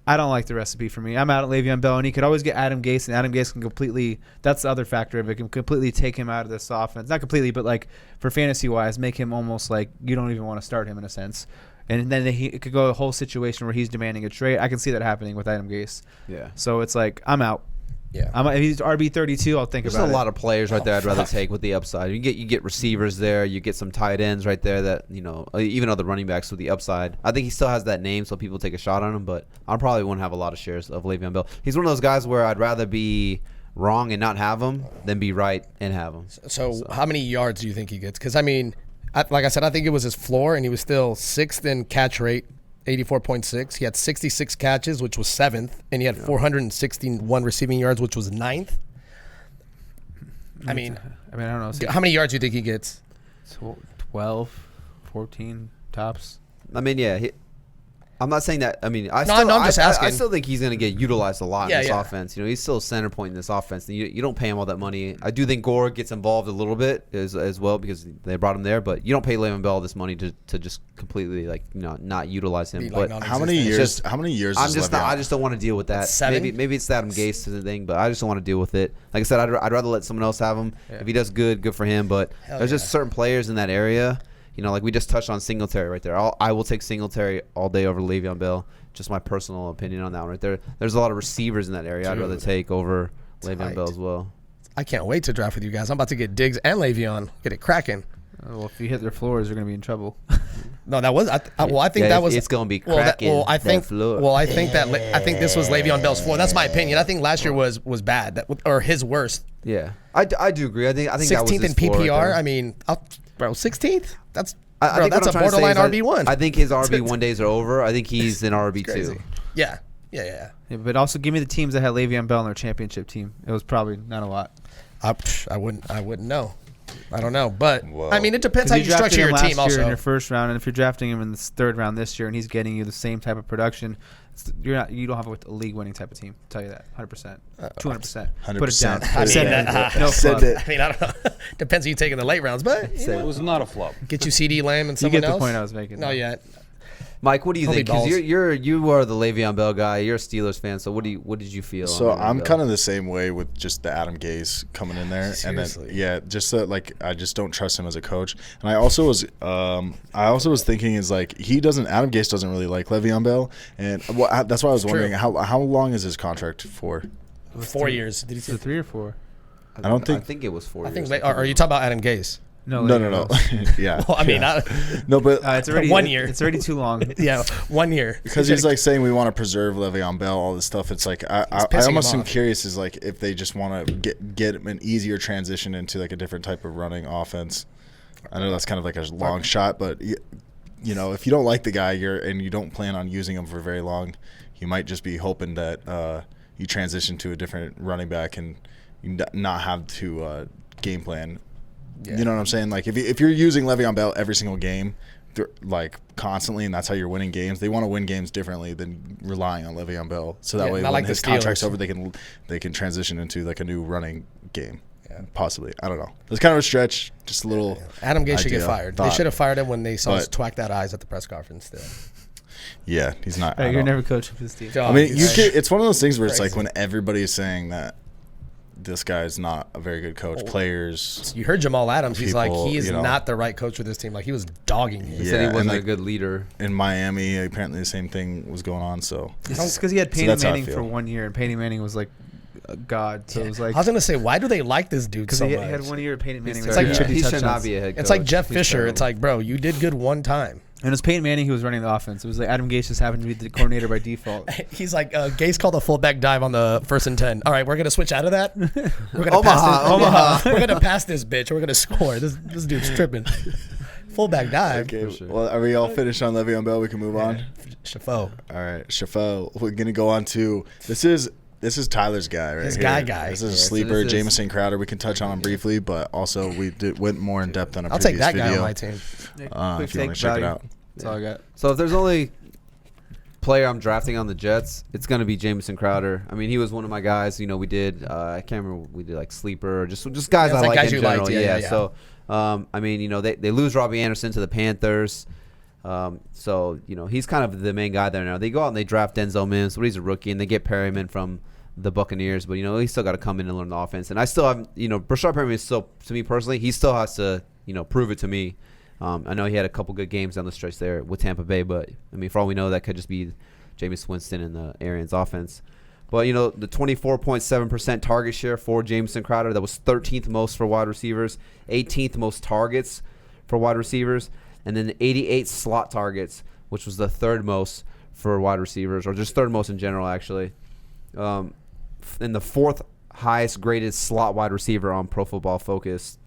I don't like the recipe for me. I'm out at Le'Veon Bell, and he could always get Adam Gase, and Adam Gase can completely – that's the other factor of it. Can completely take him out of this offense. Not completely, but like for fantasy-wise, make him almost like you don't even want to start him in a sense. And then it could go a whole situation where he's demanding a trade. I can see that happening with Adam Gase. Yeah. So it's like I'm out. Yeah, if he's RB32, I'll think There's about it. There's a lot of players right there I'd rather take with the upside. You get receivers there. You get some tight ends right there that, even other running backs with the upside. I think he still has that name, so people take a shot on him, but I probably won't have a lot of shares of Le'Veon Bell. He's one of those guys where I'd rather be wrong and not have him than be right and have him. So how many yards do you think he gets? Because, I mean, like I said, I think it was his floor, and he was still 6th in catch rate. 84.6. He had 66 catches, which was 7th, and he had 461 receiving yards, which was 9th. I mean, I don't know. How many yards do you think he gets? 12, 14 tops. I mean, yeah. I'm not saying that. I mean, I'm just asking. I still think he's going to get utilized a lot in this offense. He's still a center point in this offense. You don't pay him all that money. I do think Gore gets involved a little bit as well because they brought him there. But you don't pay Le'Veon Bell this money to just completely not utilize him. But how many years? How many years? I just don't want to deal with that. 7? Maybe it's Adam Gase thing, but I just don't want to deal with it. Like I said, I'd rather let someone else have him. Yeah. If he does good for him. But there's just certain players in that area. Like we just touched on Singletary right there. I will take Singletary all day over Le'Veon Bell. Just my personal opinion on that one right there. There's a lot of receivers in that area I'd rather take over Le'Veon Bell as well. I can't wait to draft with you guys. I'm about to get Diggs and Le'Veon. Get it cracking. Well, if you hit their floors, you're going to be in trouble. No, that was. I think Yeah, that was. It's gonna be Well, cracking. I think. that floor. Well, I think this was Le'Veon Bell's floor. That's my opinion. I think last year was bad, or his worst. Yeah, I do agree. I think that was 16th his in floor right PPR. there. I mean, bro, 16th. That's I bro, think that's what a I'm trying to say borderline is RB1. I think his RB1 days are over. I think he's in RB2. Crazy. Yeah. Yeah, but also give me the teams that had Le'Veon Bell in their championship team. It was probably not a lot. I wouldn't know. I don't know, but Whoa. I mean, it depends how you drafted structure him your last team. year Also, in your first round, and if you're drafting him in the third round this year, and he's getting you the same type of production, you don't have a league-winning type of team. I'll tell you that, 100%, 200%. Put it down. 100%. I mean, Said that- no Said flub. it. I mean, I don't know. Depends who you take in the late rounds, but you know, It was not a flop. get you CD Lamb and You someone get the else. point I was making. No, yet. Mike, what do you Holy think? Because balls. you are the Le'Veon Bell guy. You're a Steelers fan. So what did you feel? So on Le'Veon I'm Bell? kind of the same way with just the Adam Gase coming in there, Seriously? and then just like I just don't trust him as a coach. And I also was thinking is like Adam Gase doesn't really like Le'Veon Bell, and that's why I was wondering how long is his contract for? 4 years. Did you Is see? it 3 or 4? I think it was 4 I years. think. Are you talking about Adam Gase? no. Yeah. Well, I mean, No, but It's already 1 year. It's already too long. yeah, 1 year. because he's like saying we want to preserve Le'Veon Bell, all this stuff. It's like I pissing almost him am off. curious is like if they just want to get an easier transition into like a different type of running offense. I know that's kind of like a long shot, but you know, if you don't like the guy, and you don't plan on using him for very long, you might just be hoping that you transition to a different running back and you not have to game plan. Yeah. You know what I'm saying? Like if you're using Le'Veon Bell every single game, like constantly, and that's how you're winning games. They want to win games differently than relying on Le'Veon Bell. So that Yeah, way, not when like the his contract's Steelers. over, they can transition into like a new running game. Yeah. Possibly, I don't know. It's kind of a stretch, just a little. Adam Gase should get idea, fired. They thought. should have fired him when they saw his But- twack that eyes at the press conference. Still, Yeah, he's not. Hey, I you're don't- never coaching for this team. I mean, it's one of those things where it's like Crazy. when everybody's saying that this guy's not a very good coach. Players, You heard Jamal Adams. He's like, People, he is you know. not the right coach for this team. Like, he was dogging him. He said he and, wasn't like, a good leader. in Miami, apparently the same thing was going on. So It's just because he had Peyton that's how I Manning for feel. 1 year, and Peyton Manning was like a god. So it was like I was gonna say, why do they like this dude because so he much? had 1 year of Peyton Manning. It's with like 50 he should touchdowns. not be a head coach. It's like Jeff He's Fisher. terrible. It's like, bro, you did good one time. And it was Peyton Manning who was running the offense. It was like Adam Gase just happened to be the coordinator by default. He's like, Gase called a fullback dive on the 1st and 10. All right, we're gonna switch out of that. We're gonna Omaha. We're gonna pass this bitch. We're gonna score. This dude's tripping. Fullback dive. okay. sure. Well, are we all finished on Le'Veon Bell? We can move on. Shafo. All right, Shafo. We're gonna go on to this is Tyler's guy right His here. guy. This is a Yeah, so sleeper, this is- Jamison Crowder. We can touch on him briefly, but also we went more in depth on a I'll take previous that guy video. on my team. If you want to check it out. That's all I got. So if there's only player I'm drafting on the Jets, it's going to be Jamison Crowder. I mean, he was one of my guys. You know, we did. I can't remember. We did like sleeper or just guys Yeah, it's I like like guys in you general. liked. Yeah. So I mean, you know, they lose Robbie Anderson to the Panthers. So you know, he's kind of the main guy there now. They go out and they draft Denzel Mims, but he's a rookie, and they get Perryman from the Buccaneers. But you know, he's still got to come in and learn the offense. And I still have, you know, Brashard Perryman is still, to me personally, he still has to, you know, prove it to me. I know he had a couple good games down the stretch there with Tampa Bay, but I mean, for all we know, that could just be Jameis Winston and the Arians offense. But you know, the 24.7% target share for Jamison Crowder, that was 13th most for wide receivers, 18th most targets for wide receivers, and then 88 slot targets, which was the third most for wide receivers, or just third most in general, actually. And the fourth highest graded slot wide receiver on Pro Football Focus.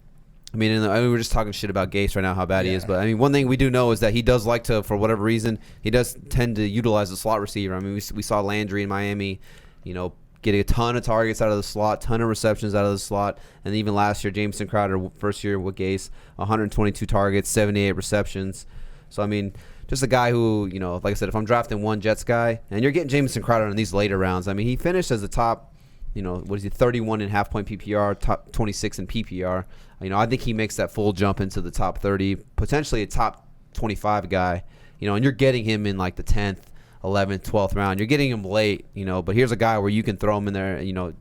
I mean, we're just talking shit about Gase right now, how bad he is. But, I mean, one thing we do know is that he does like to, for whatever reason, he does tend to utilize the slot receiver. I mean, we saw Landry in Miami, you know, getting a ton of targets out of the slot, ton of receptions out of the slot. And even last year, Jamison Crowder, first year with Gase, 122 targets, 78 receptions. So, I mean, just a guy who, you know, like I said, if I'm drafting one Jets guy, and you're getting Jamison Crowder in these later rounds, I mean, he finished as the top, you know, what is he, 31 in half-point PPR, top 26 in PPR. You know, I think he makes that full jump into the top 30, potentially a top 25 guy. You know, and you're getting him in like the 10th, 11th, 12th round. You're getting him late, you know, but here's a guy where you can throw him in there, you know,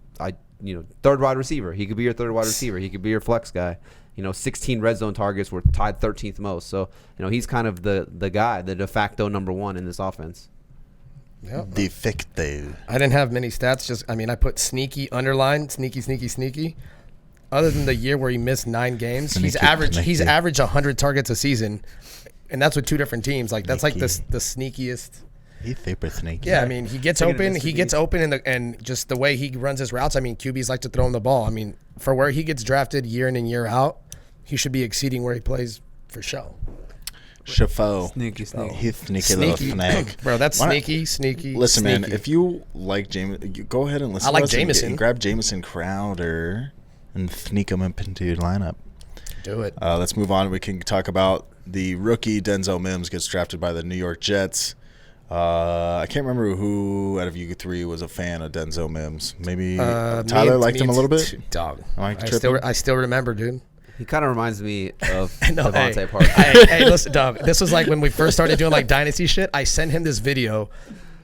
third wide receiver. He could be your third wide receiver. He could be your flex guy. You know, 16 red zone targets were tied 13th most. So, you know, he's kind of the guy, the de facto number one in this offense. Yep. Defecto. I didn't have many stats. Just, I mean, I put sneaky underline, sneaky. other than the year where he missed 9 games, he's Sneaky, averaged 100 targets a season, and that's with 2 different teams. Like that's like the sneakiest. He's super sneaky. Yeah, I mean, he gets open. He gets open, and just the way he runs his routes. I mean, QBs like to throw him the ball. I mean, for where he gets drafted year in and year out, he should be exceeding where he plays for show. Shafo. Sneaky. He's sneaky little snake. Bro, that's Why not- sneaky. Listen, man, sneaky. if you like James, go ahead and listen I like to us and Jameson. grab Jameson Crowder and sneak him up into your lineup. Do it. Let's move on. We can talk about the rookie Denzel Mims gets drafted by the New York Jets. I can't remember who out of you 3 was a fan of Denzel Mims. Maybe Tyler liked him a little bit. Dog. Am I tripping? I still remember, dude. He kind of reminds me of No, DeVante hey, Parker. hey, listen, dog. This was like when we first started doing like dynasty shit. I sent him this video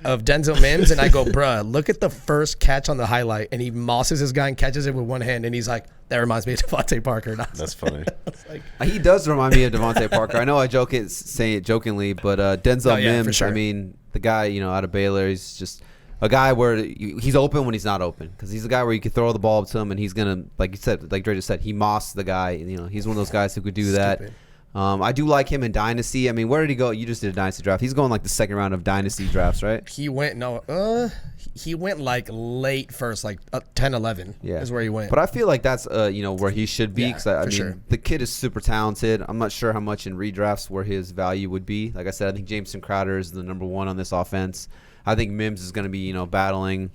of Denzel Mims, and I go, bruh, look at the first catch on the highlight, and he mosses his guy and catches it with one hand, and he's like, that reminds me of DeVante Parker. And I was That's funny. like, He does remind me of DeVante Parker. I know I say it jokingly, but Denzel Oh, yeah, for Mims, sure. I mean, the guy, out of Baylor, he's just a guy where he's open when he's not open, because he's a guy where you can throw the ball up to him, and he's going to, like you said, like Dre just said, he mossed the guy. He's one of those guys who could do that. Stupid. I do like him in Dynasty. I mean, where did he go? You just did a Dynasty draft. He's going like the second round of Dynasty drafts, right? he went like late first, like 10, 11 is where he went. But I feel like that's where he should be, Yeah, because I for mean sure. the kid is super talented. I'm not sure how much in redrafts where his value would be. Like I said, I think Jameson Crowder is the number 1 on this offense. I think Mims is going to be battling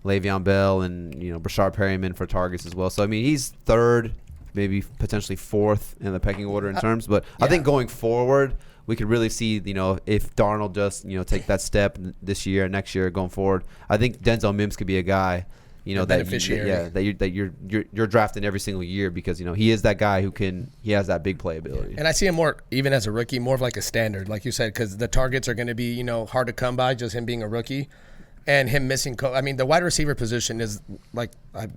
Le'Veon Bell and Brashard Perryman for targets as well. So I mean he's 3rd, maybe potentially 4th in the pecking order in terms. But I think going forward, we could really see, if Darnold just, take that step this year, next year, going forward. I think Denzel Mims could be a guy, beneficiary. that you're drafting every single year, because he is that guy he has that big playability. And I see him more, even as a rookie, more of like a standard, like you said, because the targets are going to be, hard to come by, just him being a rookie. And him missing, I mean, the wide receiver position is, like I've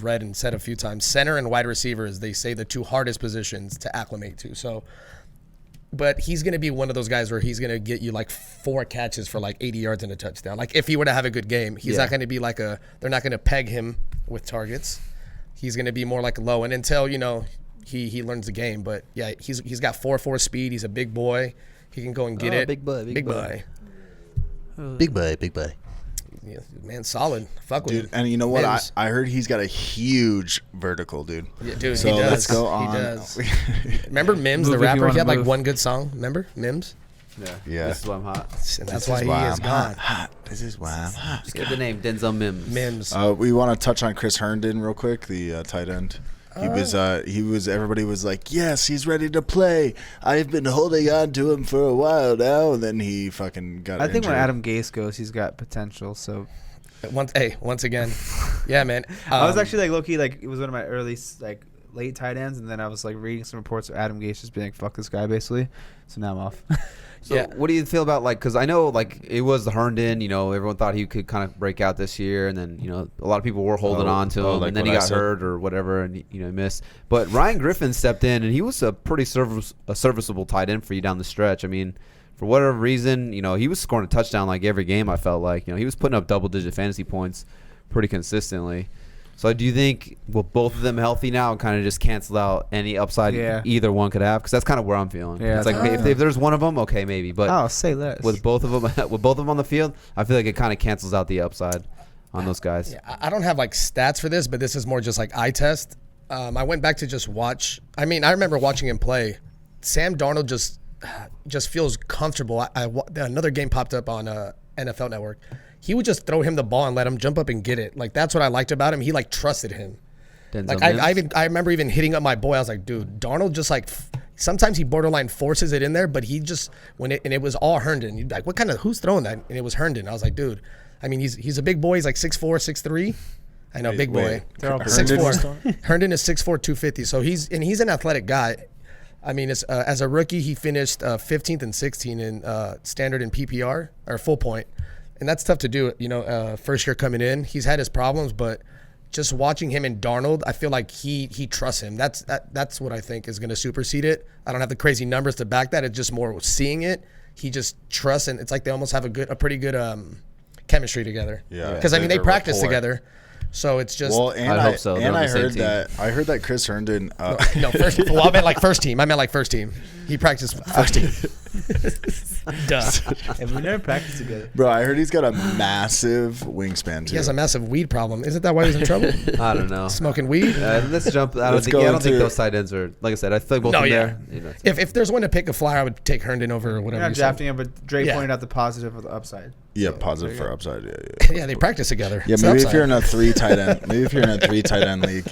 read and said a few times, center and wide receiver is, they say, the 2 hardest positions to acclimate to. So, but he's going to be one of those guys where he's going to get you like 4 catches for like 80 yards and a touchdown. Like if he were to have a good game, he's not going to be like they're not going to peg him with targets. He's going to be more like low. And until, he learns the game. But yeah, he's got 4.4 speed. He's a big boy. He can go and get it. Big boy. Big boy. Yeah, man, solid. Fuck with Dude, him. and you know what? Mims. I heard he's got a huge vertical, dude. Yeah, dude, So he does. let's go He on. does. Remember Mims, Move the if you rapper? He wanna had like move. one good song. Remember Mims? Yeah. This is why I'm hot. And that's This why is he why is I'm gone. hot. This is why I'm hot. Just get the name Denzel Mims. Mims. We want to touch on Chris Herndon real quick, the tight end. He was. Everybody was like, "Yes, he's ready to play. I've been holding on to him for a while now," and then he fucking got. I think when injured. Adam Gase goes, he's got potential. So Once again, yeah, man. I was actually like low-key, like it was one of my early like late tight ends, and then I was like reading some reports of Adam Gase just being like, "Fuck this guy," basically. So now I'm off. So Yeah. what do you feel about, like, because I know, like, it was the Herndon, everyone thought he could kind of break out this year, and then, a lot of people were holding on to him, like and then what he I got said. hurt or whatever, and, he missed. But Ryan Griffin stepped in, and he was a pretty serviceable tight end for you down the stretch. I mean, for whatever reason, he was scoring a touchdown like every game, I felt like. He was putting up double-digit fantasy points pretty consistently. So do you think, both of them healthy now and kind of just cancel out any upside either one could have? Because that's kind of where I'm feeling. Yeah, it's like if there's one of them, okay, maybe. But Oh, say less. with both of them on the field, I feel like it kind of cancels out the upside on those guys. Yeah, I don't have like stats for this, but this is more just like eye test. I went back to just watch. I mean, I remember watching him play. Sam Darnold just feels comfortable. Another game popped up on NFL Network. He would just throw him the ball and let him jump up and get it. Like that's what I liked about him. He like trusted him. Denzel Like Mims? I remember even hitting up my boy. I was like, dude, Darnold just like sometimes he borderline forces it in there, but he just and it was all Herndon. You'd be like, who's throwing that? And it was Herndon. I was like, dude, I mean he's a big boy. He's like 6'4", 6'3". I know, big boy. They're all 6'4". Herndon is 6'4", 250. So he's an athletic guy. I mean, as a rookie, he finished 15th and 16 in standard and PPR or full point. And that's tough to do, first year coming in. He's had his problems, but just watching him and Darnold, I feel like he trusts him. That's what I think is going to supersede it. I don't have the crazy numbers to back that. It's just more seeing it. He just trusts, and it's like they almost have a pretty good chemistry together. Yeah. Because, I mean, they Their practice rapport. together. So it's just and I hope so. And They're on I the same heard team. that. I heard that Chris Herndon. no first. Well, I meant like first team. He practiced first team. Duh. And we never practiced together. Bro, I heard he's got a massive wingspan too. He has a massive weed problem. Isn't that why he's in trouble? I don't know. Smoking weed? Let's jump. I don't think those tight ends are. Like I said, I feel like both of them there. You know, If there's one to pick a flyer, I would take Herndon over We're whatever. not you said. drafting him, but Dre pointed out the positive of the upside. Yeah, So, positive there for you upside. Yeah. Yeah, they practice together. Yeah, It's maybe if upside. you're in a 3 tight end. Maybe if you're in a 3 tight end league.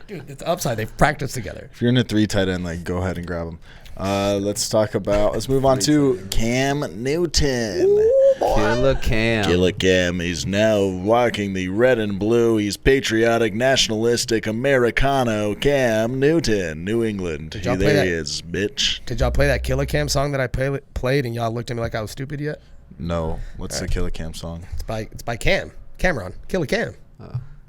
Dude, it's upside. They've practiced together. If you're in a 3 tight end league, go ahead and grab him. Let's move on to Cam Newton. Killer Cam. Killer Cam is now walking the red and blue. He's patriotic, nationalistic, Americano. Cam Newton, New England. y'all play There he that? is, bitch. Did y'all play that Killer Cam song that I played and y'all looked at me like I was stupid yet? No, what's the Killer Cam song? It's by Cameron. Killer Cam.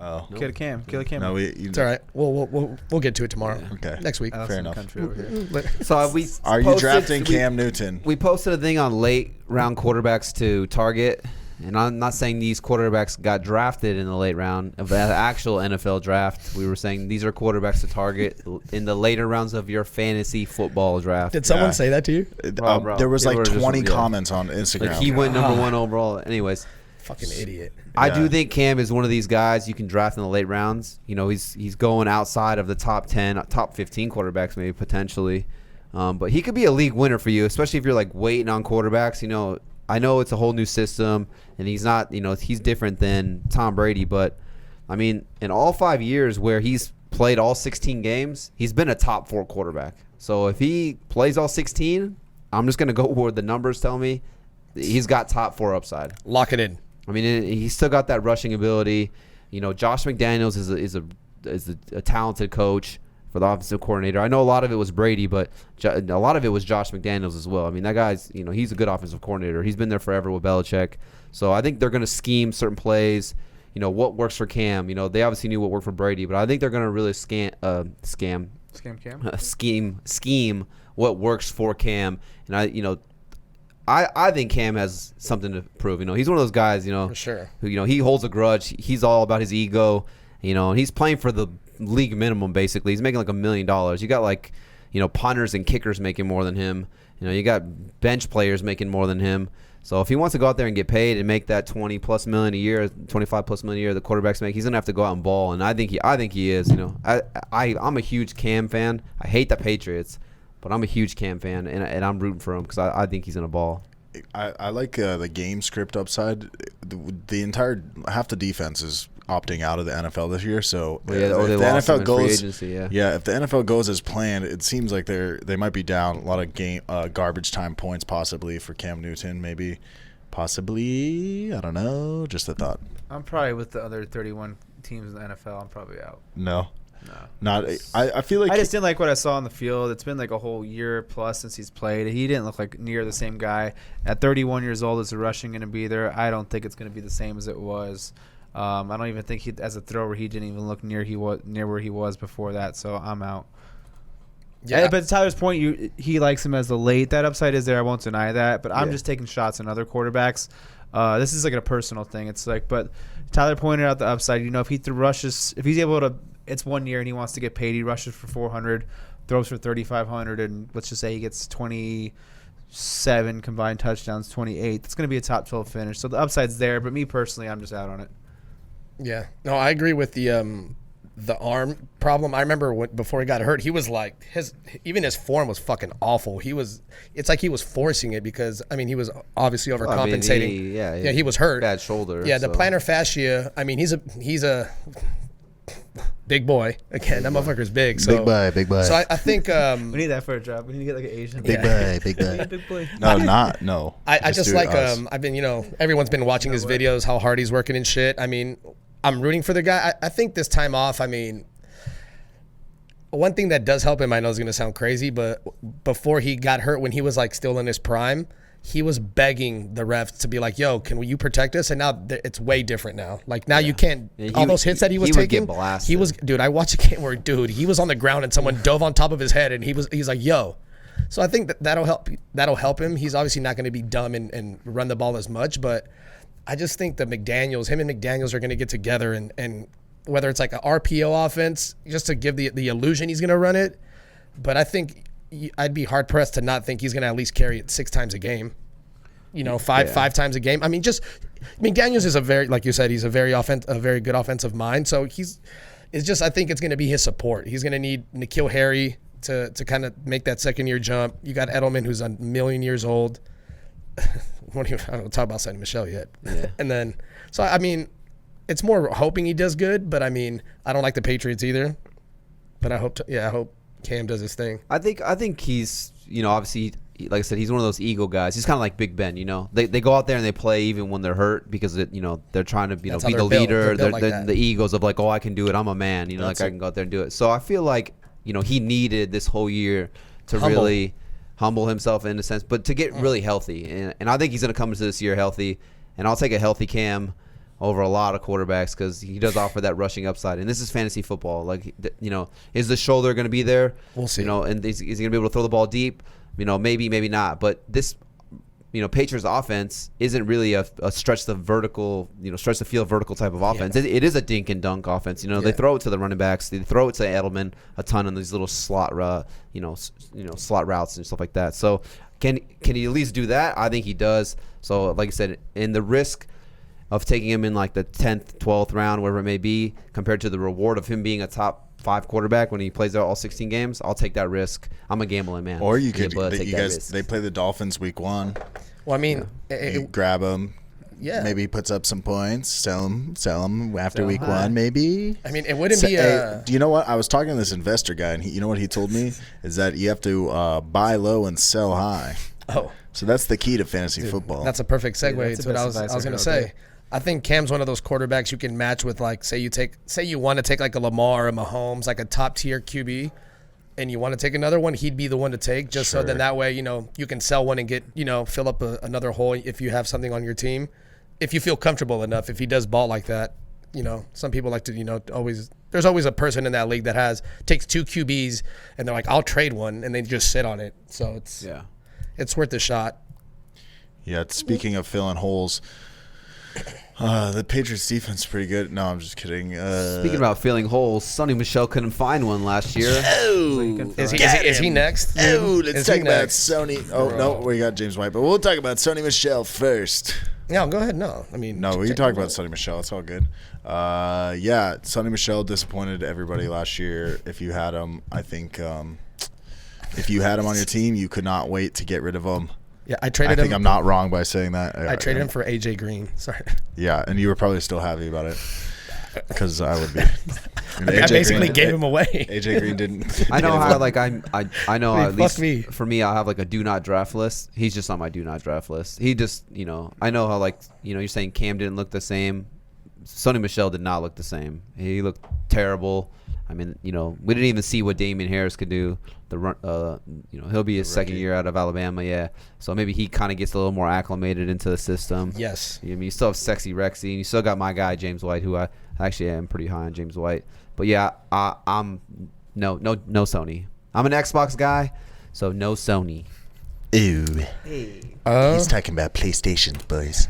Oh, Killer Cam. no, It's all right. We'll get to it tomorrow. Okay. Next week. I Fair some enough. country over here. So we Are you posted- drafting we- Cam Newton? We posted a thing on late round quarterbacks to target, and I'm not saying these quarterbacks got drafted in the late round of the actual NFL draft. We were saying these are quarterbacks to target in the later rounds of your fantasy football draft. Did someone Yeah. say that to you? Bro, There was people like are just- 20 yeah. comments on Instagram. Like he went number one overall. Anyways, Fucking idiot. I Yeah. do think Cam is one of these guys you can draft in the late rounds. You know, he's going outside of the top 10, top 15 quarterbacks maybe potentially. But he could be a league winner for you, especially if you're like waiting on quarterbacks. You know, I know it's a whole new system, and he's not, you know, he's different than Tom Brady. But, I mean, in all 5 years where he's played all 16 games, he's been a top 4 quarterback. So if he plays all 16, I'm just going to go where the numbers tell me. He's got top 4 upside. Lock it in. I mean, he's still got that rushing ability. You know, Josh McDaniels is a talented coach for the offensive coordinator. I know a lot of it was Brady, but a lot of it was Josh McDaniels as well. I mean, that guy's, you know, he's a good offensive coordinator. He's been there forever with Belichick. So I think they're going to scheme certain plays. You know, what works for Cam. You know, they obviously knew what worked for Brady, but I think they're going to really scheme what works for Cam. And I think Cam has something to prove. You know, he's one of those guys, you know, For sure. who, you know, he holds a grudge. He's all about his ego, you know, and he's playing for the league minimum basically. He's making like $1 million. You got like, you know, punters and kickers making more than him. You know, you got bench players making more than him. So if he wants to go out there and get paid and make that $20+ million a year, $25+ million a year the quarterbacks make, he's gonna have to go out and ball. And I think he is. You know, I'm a huge Cam fan. I hate the Patriots, but I'm a huge Cam fan, and I'm rooting for him because I think he's gonna ball. I like the game script upside. The entire half the defense is opting out of the NFL this year. So Well, yeah, if or they the lost him NFL in free goes, agency, yeah. if the NFL goes as planned, it seems like they might be down a lot of game garbage time points possibly for Cam Newton. Possibly, I don't know. Just a thought. I'm probably with the other 31 teams in the NFL. I'm probably out. No, No. not. I feel like I just didn't like what I saw on the field. It's been like a whole year plus since he's played. He didn't look like near the same guy. At 31 years old, is the rushing going to be there? I don't think it's going to be the same as it was. I don't even think as a thrower he didn't even look near where he was before that. So I'm out. Yeah. But to Tyler's point, he likes him as the late. That upside is there. I won't deny that. But I'm Yeah. just taking shots on other quarterbacks. This is like a personal thing. It's like, but Tyler pointed out the upside. You know, if he's able to, it's 1 year and he wants to get paid. He rushes for 400, throws for 3,500, and let's just say he gets 27 combined touchdowns, 28. It's going to be a top 12 finish. So the upside's there. But me personally, I'm just out on it. Yeah. No, I agree with the arm problem. I remember before he got hurt, he was like his form was fucking awful. It's like he was forcing it because I mean he was obviously overcompensating. He was hurt. Bad shoulder. Yeah, the plantar fascia. I mean he's a big boy. Again, that motherfucker's big. So big boy. So I think We need that for a job. We need to get like an Asian. big boy. Big boy. No. I just do like us. I've been everyone's been watching his videos how hard he's working and shit. I mean I'm rooting for the guy. I think this time off, I mean, one thing that does help him, I know is going to sound crazy, but before he got hurt, when he was like still in his prime, he was begging the refs to be like, yo, can you protect us? And now it's way different now. Like now you can't, all those hits that he was would taking, get blasted. he was, dude, I watched a game where, dude, he was on the ground and someone dove on top of his head and he's like, yo. So I think that'll help him. He's obviously not going to be dumb and run the ball as much, but I just think that him and McDaniels are going to get together and whether it's like an RPO offense, just to give the illusion he's going to run it. But I think I'd be hard pressed to not think he's going to at least carry it 6 times a game. Five times a game. Daniels is like you said, he's a very good offensive mind. So I think it's going to be his support. He's going to need N'Keal Harry to kind of make that second year jump. You got Edelman, who's a million years old. I don't talk about Sonny Michel yet. Yeah. And then, it's more hoping he does good. But I don't like the Patriots either. But I hope Cam does his thing. I think he's, obviously, like I said, he's one of those ego guys. He's kind of like Big Ben, They go out there and they play even when they're hurt because they're trying to be the leader. They're the egos of like, oh, I can do it. I'm a man. I can go out there and do it. So I feel like he needed this whole year to really humble himself in a sense, but to get really healthy. And I think he's going to come into this year healthy. And I'll take a healthy Cam over a lot of quarterbacks because he does offer that rushing upside. And this is fantasy football. Like, is the shoulder going to be there? We'll see. And is he going to be able to throw the ball deep? Maybe not. But this, Patriots offense isn't really a stretch the field vertical type of offense. Yeah. It is a dink and dunk offense. They throw it to the running backs. They throw it to Edelman a ton in these little slot slot routes and stuff like that. So can he at least do that? I think he does. So like I said, in the risk of taking him in like the 10th, 12th round, wherever it may be, compared to the reward of him being a top 5 quarterback when he plays out all 16 games, I'll take that risk. I'm a gambling man. Or they play the Dolphins week 1. Well, you grab him. Yeah. Maybe he puts up some points, sell him after week 1, maybe. It wouldn't be a... Do you know what? I was talking to this investor guy, and you know what he told me? Is that you have to buy low and sell high. Oh. So that's the key to fantasy football. That's a perfect segue to what I was going to say. I think Cam's one of those quarterbacks you can match with, like, say you want to take like a Lamar or Mahomes, like a top tier QB, and you want to take another one, he'd be the one to take so then that way, you can sell one and get, fill up another hole if you have something on your team. If you feel comfortable enough, if he does ball like that, some people like to, there's always a person in that league that takes 2 QBs and they're like, I'll trade one, and they just sit on it. So it's worth a shot. Yeah, speaking of filling holes, the Patriots defense is pretty good. No, I'm just kidding. Speaking about filling holes, Sonny Michel couldn't find one last year. Is he next? Let's talk about Sony. Oh, no, we got James White, but we'll talk about Sonny Michel first. No, go ahead. No, we can talk about Sonny Michel. It's all good. Sonny Michel disappointed everybody last year. If you had him, I think if you had him on your team, you could not wait to get rid of him. Yeah, I traded him. I think I'm not wrong by saying that. I traded him for AJ Green. Sorry. Yeah, and you were probably still happy about it because I would be. I basically gave him away. AJ Green didn't. I know how I know at least for me I have like a do not draft list. He's just on my do not draft list. He just I know how you're saying Cam didn't look the same. Sonny Michel did not look the same. He looked terrible. We didn't even see what Damian Harris could do. He'll be his second year out of Alabama, yeah. So maybe he kind of gets a little more acclimated into the system. Yes. You still have Sexy Rexy, and you still got my guy James White, who I actually am pretty high on James White. But yeah, I'm no Sony. I'm an Xbox guy, so no Sony. Ooh. He's talking about PlayStation, boys.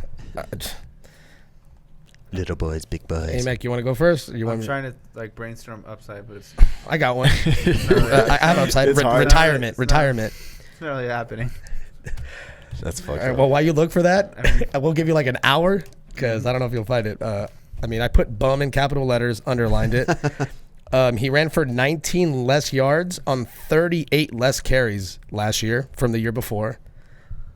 Little boys, big boys. Hey, Mac, you want to go first? I'm trying to brainstorm upside, but it's. I got one. I have upside. Retirement. It's not really happening. That's fucked up. Well, while you look for that, I will give you like an hour because I don't know if you'll find it. I put bum in capital letters, underlined it. He ran for 19 less yards on 38 less carries last year from the year before.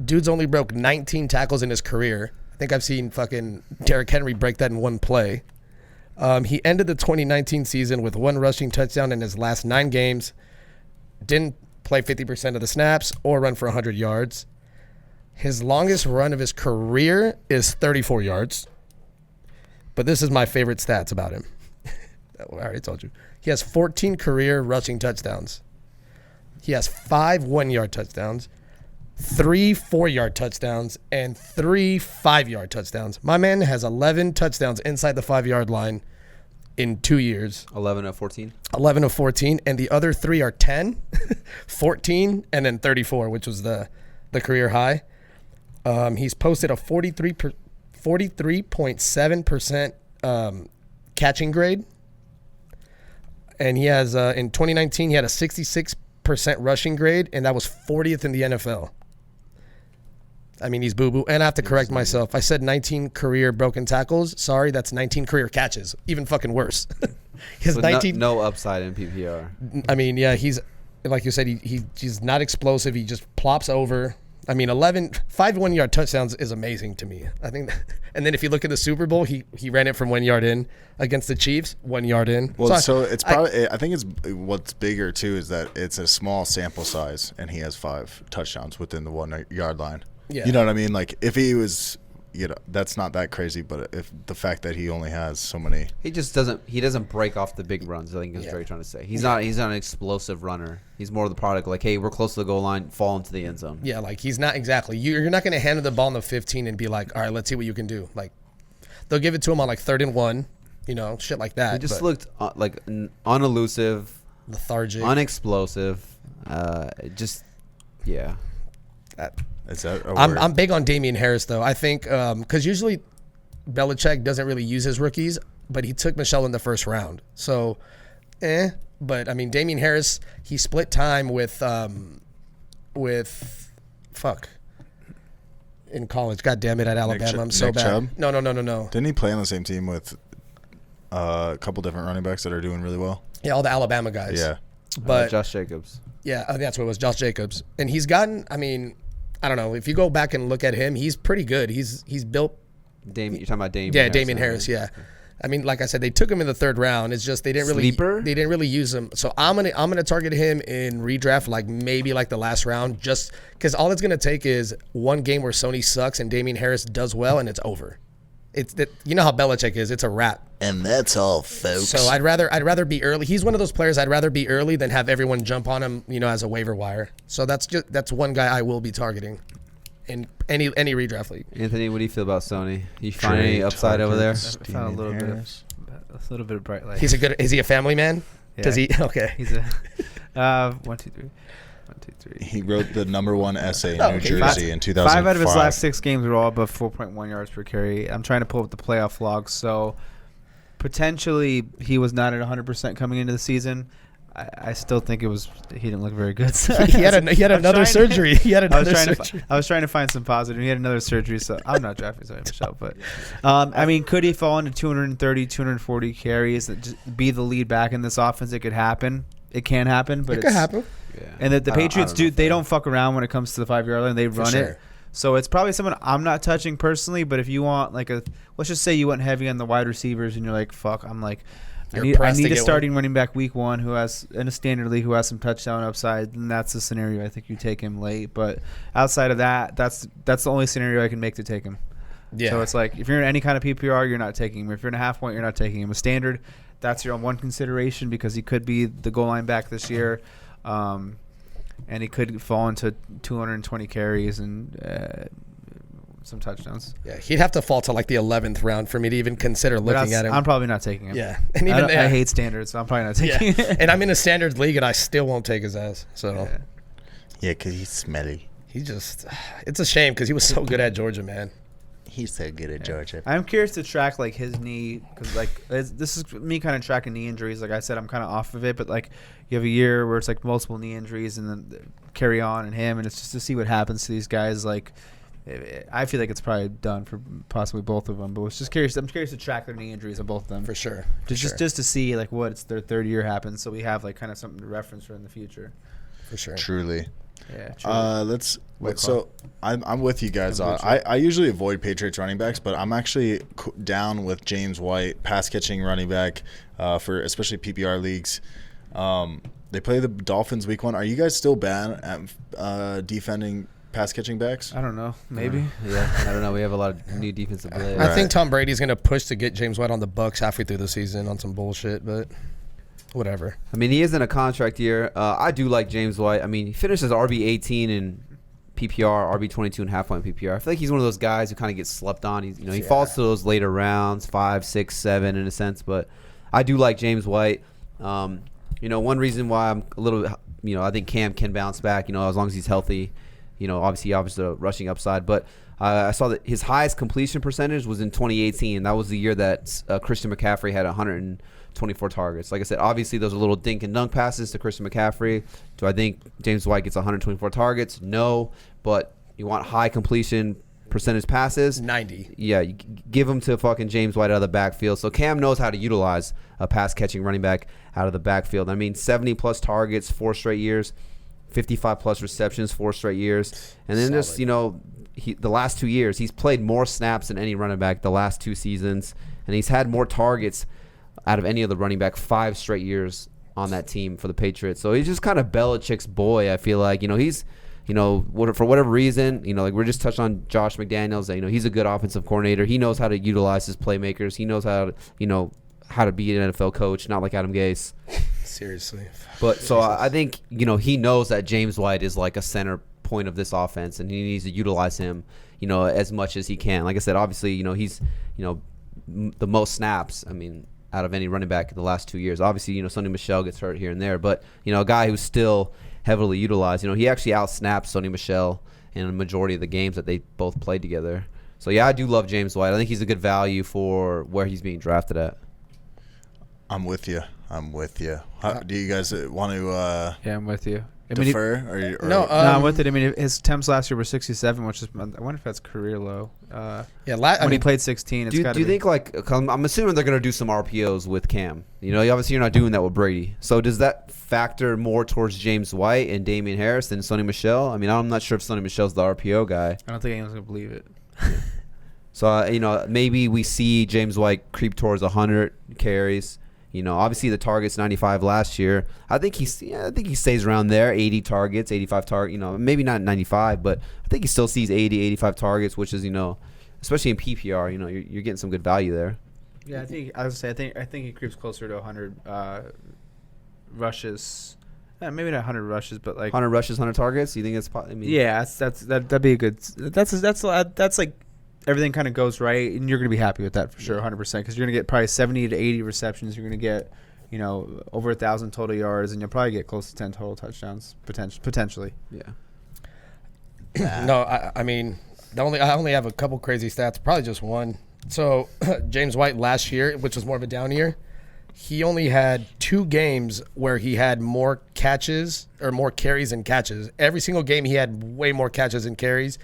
Dude's only broke 19 tackles in his career. I think I've seen fucking Derrick Henry break that in one play. He ended the 2019 season with 1 rushing touchdown in his last 9 games. Didn't play 50% of the snaps or run for 100 yards. His longest run of his career is 34 yards. But this is my favorite stats about him. I already told you. He has 14 career rushing touchdowns. He has 5 1-yard touchdowns, 3 4-yard touchdowns, and 3 5-yard touchdowns. My man has 11 touchdowns inside the 5-yard line in 2 years. 11 of 14? 11 of 14, and the other 3 are 10, 14, and then 34, which was the career high. He's posted a 43.7% catching grade And he has in 2019 he had a 66% rushing grade, and that was 40th in the NFL. I mean, he's boo-boo. And I have to correct myself. I said 19 career broken tackles. Sorry, that's 19 career catches. Even fucking worse. He has So 19. no upside in PPR. I mean, yeah, he's like you said, he's not explosive. He just plops over. I mean, 5 1-yard touchdowns is amazing to me. I think, and then if you look at the Super Bowl, he ran it from 1 yard in against the Chiefs, 1 yard in. Well, so it's probably. I think it's what's bigger too is that it's a small sample size, and he has 5 touchdowns within the 1 yard line. Yeah. You know what I mean? Like if he was, that's not that crazy. But if the fact that he only has so many, He just doesn't break off the big runs. I think is what you're trying to say. He's not an explosive runner. He's more of the product like, hey, we're close to the goal line, fall into the end zone. Yeah, like he's not exactly. You're not going to hand him the ball in the 15 and be like, all right, let's see what you can do. Like they'll give it to him on like 3rd and 1, shit like that. He just looked like unelusive, lethargic, unexplosive. Yeah. is that? I'm big on Damian Harris though. I think because usually Belichick doesn't really use his rookies, but he took Michelle in the 1st round. So, But I mean, Damian Harris, he split time with in college. God damn it, at Alabama. I'm so Nick bad. Chubb? No. Didn't he play on the same team with a couple different running backs that are doing really well? Yeah, all the Alabama guys. Yeah. But Josh Jacobs. yeah, I think that's what it was, Josh Jacobs. And he's gotten, I mean, I don't know. If you go back and look at him, he's pretty good. He's built. You're talking about Damian. Yeah, Damian Harris. Yeah. I mean, like I said, they took him in the 3rd round. It's just they didn't really use him. So I'm gonna target him in redraft, like maybe like the last round, just because all it's gonna take is one game where Sony sucks and Damian Harris does well, and it's over. You know how Belichick is. It's a wrap. And that's all, folks. So I'd rather be early. He's one of those players I'd rather be early than have everyone jump on him, as a waiver wire. So that's one guy I will be targeting in any redraft league. Anthony, what do you feel about Sony? You find any upside over there? I found a little bit of bright light. Is he a family man? Yeah. Does he? Okay. He's a 1, 2, 3. 1, 2, 3. He wrote the #1 essay in New okay. Jersey in 2005. 5 out of his last 6 games were all above 4.1 yards per carry. I'm trying to pull up the playoff logs, so potentially he was not at 100% coming into the season. I still think he didn't look very good. he had another surgery. I was trying to find some positive. He had another surgery, so I'm not drafting Sony Michel. But I mean, could he fall into 230, 240 carries and just be the lead back in this offense? It could happen. It can happen, but it could happen. Yeah. And the Patriots they don't fuck around when it comes to the 5 yard line. They run it. So it's probably someone I'm not touching personally. But if you want let's just say you went heavy on the wide receivers and you're like, fuck, I'm like, I need a starting running back week 1 who has in a standard league who has some touchdown upside, and that's the scenario I think you take him late. But outside of that, that's the only scenario I can make to take him. Yeah. So it's like if you're in any kind of PPR, you're not taking him. If you're in a half point, you're not taking him. A standard, that's your one consideration because he could be the goal line back this year, and he could fall into 220 carries and some touchdowns. Yeah, he'd have to fall to like the 11th round for me to even consider looking at him. I'm probably not taking him. Yeah, and even I hate standards, so I'm probably not taking him. And I'm in a standard league, and I still won't take his ass. So yeah, because he's smelly. It's a shame because he was so good at Georgia, man. He's so good at Georgia. I'm curious to track like his knee because this is me kind of tracking knee injuries. Like I said, I'm kind of off of it, but like you have a year where it's like multiple knee injuries and then carry on and him, and it's just to see what happens to these guys. Like I feel like it's probably done for possibly both of them, but was just curious. I'm curious to track their knee injuries of both of them for sure. Just to see like what it's their 3rd year happens, so we have like kind of something to reference for in the future. For sure. Truly. Yeah. Truly. So I'm with you guys. I usually avoid Patriots running backs, but I'm actually down with James White, pass catching running back, for especially PPR leagues. They play the Dolphins week 1. Are you guys still bad at defending pass catching backs? I don't know. Maybe. Yeah. I don't know. We have a lot of new defensive players. I think Tom Brady's going to push to get James White on the Bucs halfway through the season on some bullshit, but whatever. I mean, he is in a contract year. I do like James White. I mean, he finishes RB18 in PPR, RB22 and half point PPR. I feel like he's one of those guys who kind of gets slept on. He falls to those later rounds, 5, 6, 7 in a sense. But I do like James White. One reason why I'm a little, I think Cam can bounce back. As long as he's healthy. Obviously the rushing upside. But I saw that his highest completion percentage was in 2018. That was the year that Christian McCaffrey had 124 targets. Like I said, obviously those are little dink and dunk passes to Christian McCaffrey. Do I think James White gets 124 targets? No, but you want high completion percentage passes. 90. Yeah, you give them to fucking James White out of the backfield. So Cam knows how to utilize a pass-catching running back out of the backfield. I mean, 70-plus targets 4 straight years, 55-plus receptions 4 straight years. And then just, the last 2 years, he's played more snaps than any running back the last 2 seasons. And he's had more targets out of any other running back 5 straight years on that team for the Patriots. So he's just kind of Belichick's boy, I feel like. He's – for whatever reason, like we're just touched on Josh McDaniels. He's a good offensive coordinator. He knows how to utilize his playmakers. He knows how to, how to be an NFL coach, not like Adam Gase. Seriously. But so I think, he knows that James White is like a center point of this offense, and he needs to utilize him, as much as he can. Like I said, obviously, he's, the most snaps, out of any running back in the last 2 years. Obviously, Sonny Michel gets hurt here and there, but, a guy who's still heavily utilized. He actually outsnapped Sonny Michel in a majority of the games that they both played together. So, yeah, I do love James White. I think he's a good value for where he's being drafted at. I'm with you. Do you guys want to Yeah, I'm with you. defer? No, I'm with it. His attempts last year were 67, which is, I wonder if that's career low. When he played 16, it's do you think, I'm assuming they're going to do some RPOs with Cam. Obviously you're not doing that with Brady. So does that factor more towards James White and Damian Harris than Sonny Michel? I'm not sure if Sonny Michel's the RPO guy. I don't think anyone's going to believe it. So, maybe we see James White creep towards 100 carries. Obviously the target's 95 last year. I think he stays around there, 80 targets, 85 targets. Maybe not 95, but I think he still sees 80, 85 targets, which is especially in PPR. You're getting some good value there. Yeah, I think he creeps closer to 100 rushes. Maybe not 100 rushes, but like 100 rushes, 100 targets. You think it's? Yeah, that'd be a good. That's like. Everything kind of goes right, and you're going to be happy with that for sure, 100%, because you're going to get probably 70 to 80 receptions. You're going to get, over 1,000 total yards, and you'll probably get close to 10 total touchdowns, potentially. Yeah. No, I only have a couple crazy stats, probably just one. So James White last year, which was more of a down year, he only had 2 games where he had more catches or more carries and catches. Every single game he had way more catches and carries.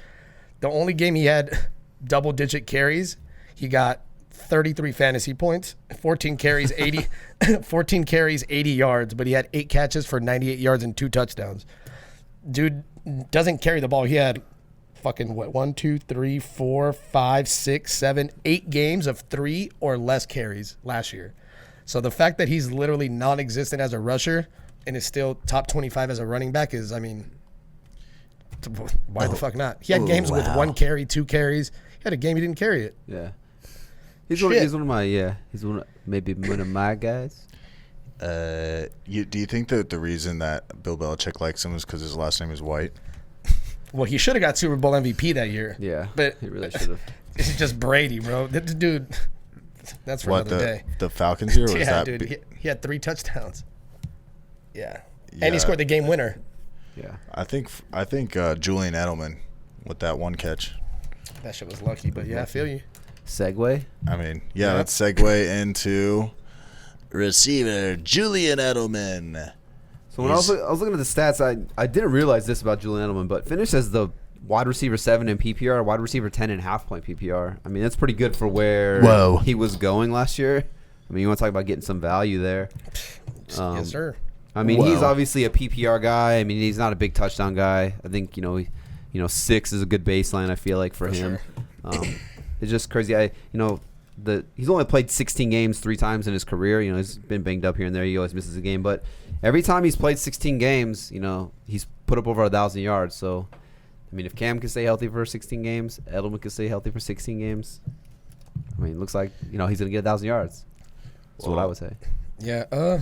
The only game he had double-digit carries, he got 33 fantasy points, 14 carries, 80 yards, but he had 8 catches for 98 yards and 2 touchdowns. Dude doesn't carry the ball. He had fucking 1, 2, 3, 4, 5, 6, 7, 8 games of 3 or less carries last year. So the fact that he's literally non-existent as a rusher and is still top 25 as a running back is, why the fuck not? He had games with 1 carry, 2 carries. He had a game he didn't carry it. Yeah. He's one of my guys. Do you think that the reason that Bill Belichick likes him is because his last name is White? Well, he should have got Super Bowl MVP that year. Yeah, but he really should have. It's just Brady, bro. Dude, that's for another day. The Falcons here? Yeah, dude. He had 3 touchdowns. Yeah. And he scored the game winner. Yeah. I think Julian Edelman with that 1 catch. That shit was lucky, but yeah, I feel you. Segue? Let's segue into receiver Julian Edelman. So when I was looking at the stats, I didn't realize this about Julian Edelman, but finished as the wide receiver 7 in PPR, wide receiver 10 in half-point PPR. That's pretty good for where he was going last year. You want to talk about getting some value there. Yes, sir. He's obviously a PPR guy. He's not a big touchdown guy. I think, 6 is a good baseline, I feel like, for him. Sure. It's just crazy. He's only played 16 games 3 times in his career. He's been banged up here and there. He always misses a game. But every time he's played 16 games, he's put up over 1,000 yards. So, if Cam can stay healthy for 16 games, Edelman can stay healthy for 16 games. It looks like, he's going to get 1,000 yards. That's what I would say. Yeah.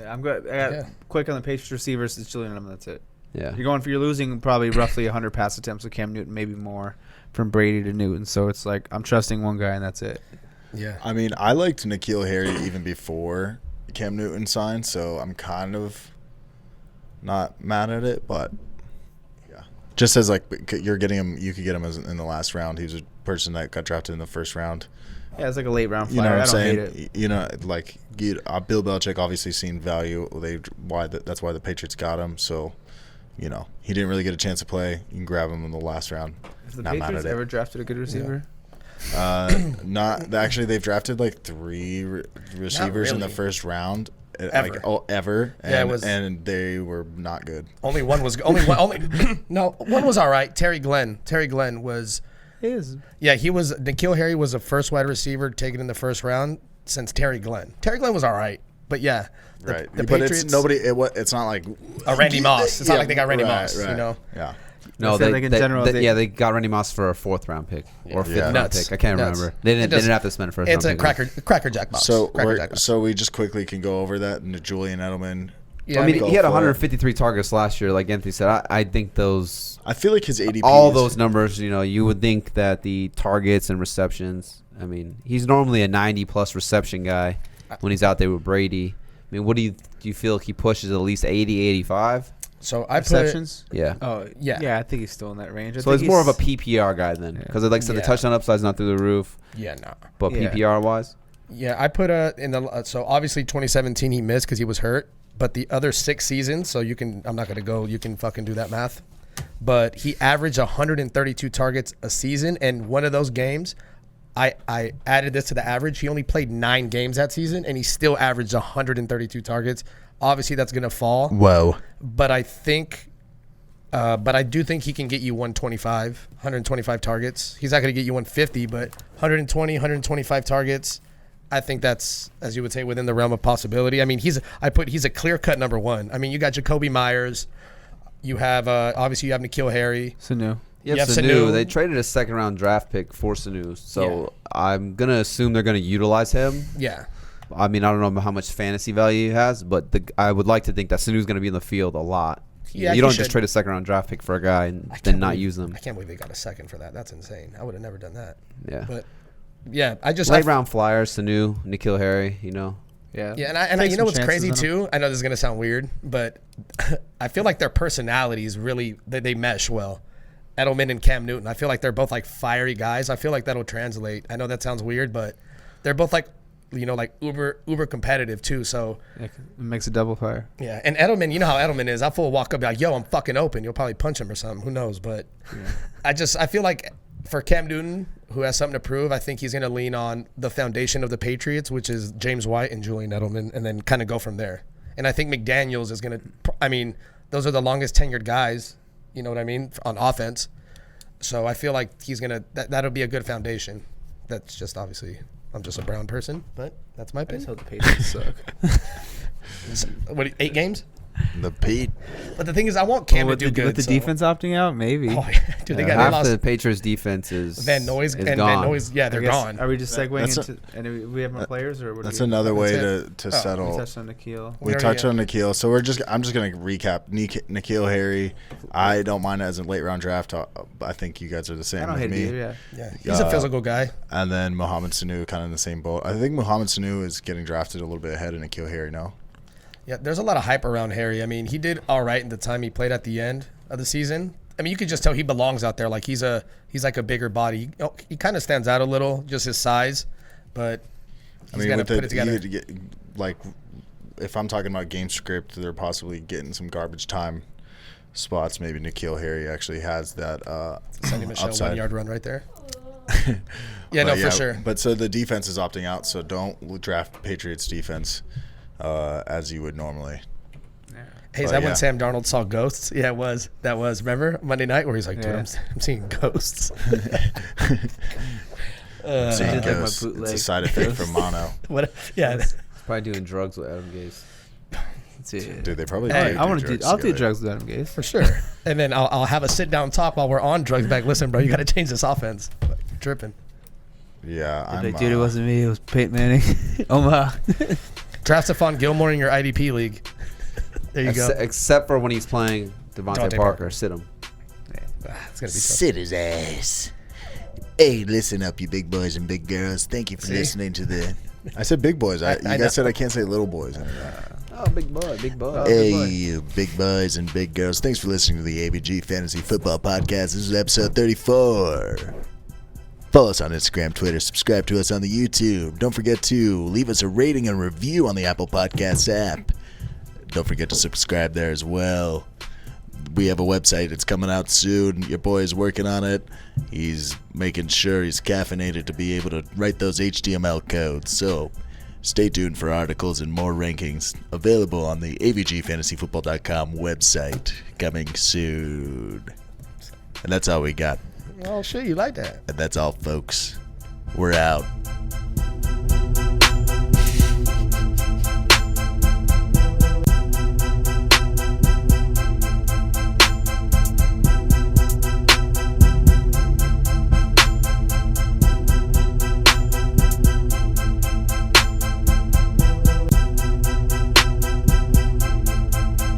I'm good. Quick on the Patriots receivers. It's Julian Edelman. That's it. Yeah. You're losing probably roughly 100 pass attempts with Cam Newton, maybe more, from Brady to Newton. So it's like I'm trusting one guy and that's it. Yeah. I liked N'Keal Harry even before Cam Newton signed, so I'm kind of not mad at it, but yeah, Just as like you're getting him, you could get him as in the last round. He was a person that got drafted in the first round. Yeah, it's like a late round You know flyer. what I'm I don't hate saying? it. You know, like Bill Belichick obviously seen value. That's why the Patriots got him. So, you know, he didn't really get a chance to play. You can grab him in the last round. Has the Not mad Patriots at it. ever drafted a good receiver? Not actually. They've drafted like 3 receivers in the really. first round. Ever. Ever. And, Yeah, it was- and they were not good. Only one was no, one was all right. Terry Glenn was. He is. Yeah, he was. N'Keal Harry was the first wide receiver taken in the first round since Terry Glenn. Terry Glenn was all right, but yeah, Right. The but Patriots, it's nobody. It's not like a Randy Moss. It's not Yeah, like they got Randy right, Moss. right. You know. Yeah. No, I said, like, in general, they- they got Randy Moss for a 4th round pick or 5th round Nuts. pick. I can't Nuts. remember. They It didn't have to spend a first It's round a pick. cracker jack box. So Cracker Jack box. we just quickly can go over that. And Julian Edelman. Yeah, I mean, go he had for it. 153 targets last year, like Anthony said. I think those I feel like his ADP. all is- those numbers, you know, you would think that the targets and receptions. I mean, he's normally a 90-plus reception guy when he's out there with Brady. I mean, what do you feel like he pushes at least 80, 85? So I put Receptions? Yeah. Oh, Yeah. yeah. I think he's still in that range. I So think he's more of a PPR guy then, because like I said, Yeah. the touchdown upside's not through the roof, Yeah, no. but Yeah. PPR wise, Yeah, I put in the so obviously 2017 he missed because he was hurt, but the other 6 seasons, so I'm not gonna go. You can fucking do that math, but he averaged 132 targets a season, and one of those games, I added this to the average. He only played 9 games that season, and he still averaged 132 targets. Obviously, that's gonna fall. Whoa. But I think, but I do think he can get you 125 targets. He's not going to get you 150, but 125 targets. I think that's, as you would say, within the realm of possibility. I mean, he's a clear-cut number 1. I mean, you got Jacoby Myers. You have, obviously, you have N'Keal Harry. Sanu. you have have Sanu. Sanu. They traded a 2nd round draft pick for Sanu, so I'm gonna assume they're gonna utilize him. Yeah. I mean, I don't know how much fantasy value he has, but I would like to think that Sanu's gonna be in the field a lot. Yeah, you he don't should. just trade a 2nd round draft pick for a guy and I can't then not believe- use them. I can't believe they got a 2nd for that. That's insane. I would have never done that. Yeah. But, yeah, Late round flyers, Sanu, N'Keal Harry, you know. Yeah. Yeah, and I Take you some know what's chances crazy on him. too? I know this is gonna sound weird, but I feel like their personalities really they mesh well. Edelman and Cam Newton. I feel like they're both like fiery guys. I feel like that'll translate. I know that sounds weird, but they're both like like uber competitive too. So It makes a double fire. yeah, and Edelman, you know how Edelman is. I'll full walk up and be like, "Yo, I'm fucking open." You'll probably punch him or something. Who knows? But I feel like for Cam Newton, who has something to prove, I think he's going to lean on the foundation of the Patriots, which is James White and Julian Edelman, and then kind of go from there. And I think McDaniels is going to. I mean, those are the longest tenured guys. You know what I mean on offense. So I feel like he's gonna. That'll be a good foundation. That's just obviously. I'm just a brown person, but that's my I just opinion. hope the Patriots suck. What 8 games? The Pete. But the thing is, I want Cam to with do the, good. with the so- defense opting out, maybe. Oh, yeah. Dude, they Half lost the Patriots defense is Van Noyes is and gone. Van Noyes. Yeah, I they're guess- gone. Are we just segueing That's into? And we have more players, or what? That's do we, another way That's to We settle. touched on N'Keal. We already- touched on N'Keal, so I'm just gonna recap. N'Keal Harry, I don't mind it as a late round draft. I think you guys are the same I don't with hate me. it either. Yeah. Yeah, he's a physical guy. And then Mohamed Sanu, kind of in the same boat. I think Mohamed Sanu is getting drafted a little bit ahead of N'Keal Harry. No, Yeah, there's a lot of hype around Harry. I mean, he did all right in the time he played at the end of the season. I mean, you could just tell he belongs out there. Like he's like a bigger body. He kind of stands out a little, just his size, but he's got to put it together. like, if I'm talking about game script, they're possibly getting some garbage time spots. Maybe N'Keal Harry actually has that Sonny Michel upside. 1-yard run right there. Yeah, no, But for sure. But so the defense is opting out, so don't draft Patriots defense as you would normally. Hey, is But that when yeah. Sam Darnold saw ghosts? Yeah, it was. That was. Remember Monday night where he's like, dude, Yeah. I'm seeing ghosts. Seeing did like my ghosts. bootleg. It's a side effect from mono. What? Yeah. He's probably doing drugs with Adam Gase. Dude, they probably Hey, do. I want to do. drugs I'll do together. drugs with Adam Gase. For sure. And then I'll have a sit down talk while we're on drugs back. Listen, bro, you got to change this offense. You're tripping. Yeah, I'm. Like, dude, it wasn't me. It was Peyton Manning. Omaha. Draft Stefon Gilmore in your IDP league. There you go. Except for when he's playing Devante Devontae Parker. Parker. Sit him. It's gonna be tough. Sit his ass. Hey, listen up, you big boys and big girls. Thank you for See? listening to the. I said big boys. You I know. guys said I can't say little boys anymore. Oh, big boy, big boy. Hey, you big boys and big girls. Thanks for listening to the ABG Fantasy Football Podcast. This is episode 34. Follow us on Instagram, Twitter. Subscribe to us on the YouTube. Don't forget to leave us a rating and review on the Apple Podcasts app. Don't forget to subscribe there as well. We have a website. It's coming out soon. Your boy is working on it. He's making sure he's caffeinated to be able to write those HTML codes. So stay tuned for articles and more rankings available on the avgfantasyfootball.com website coming soon. And that's all we got. Oh, shit, you like that. And that's all, folks. We're out.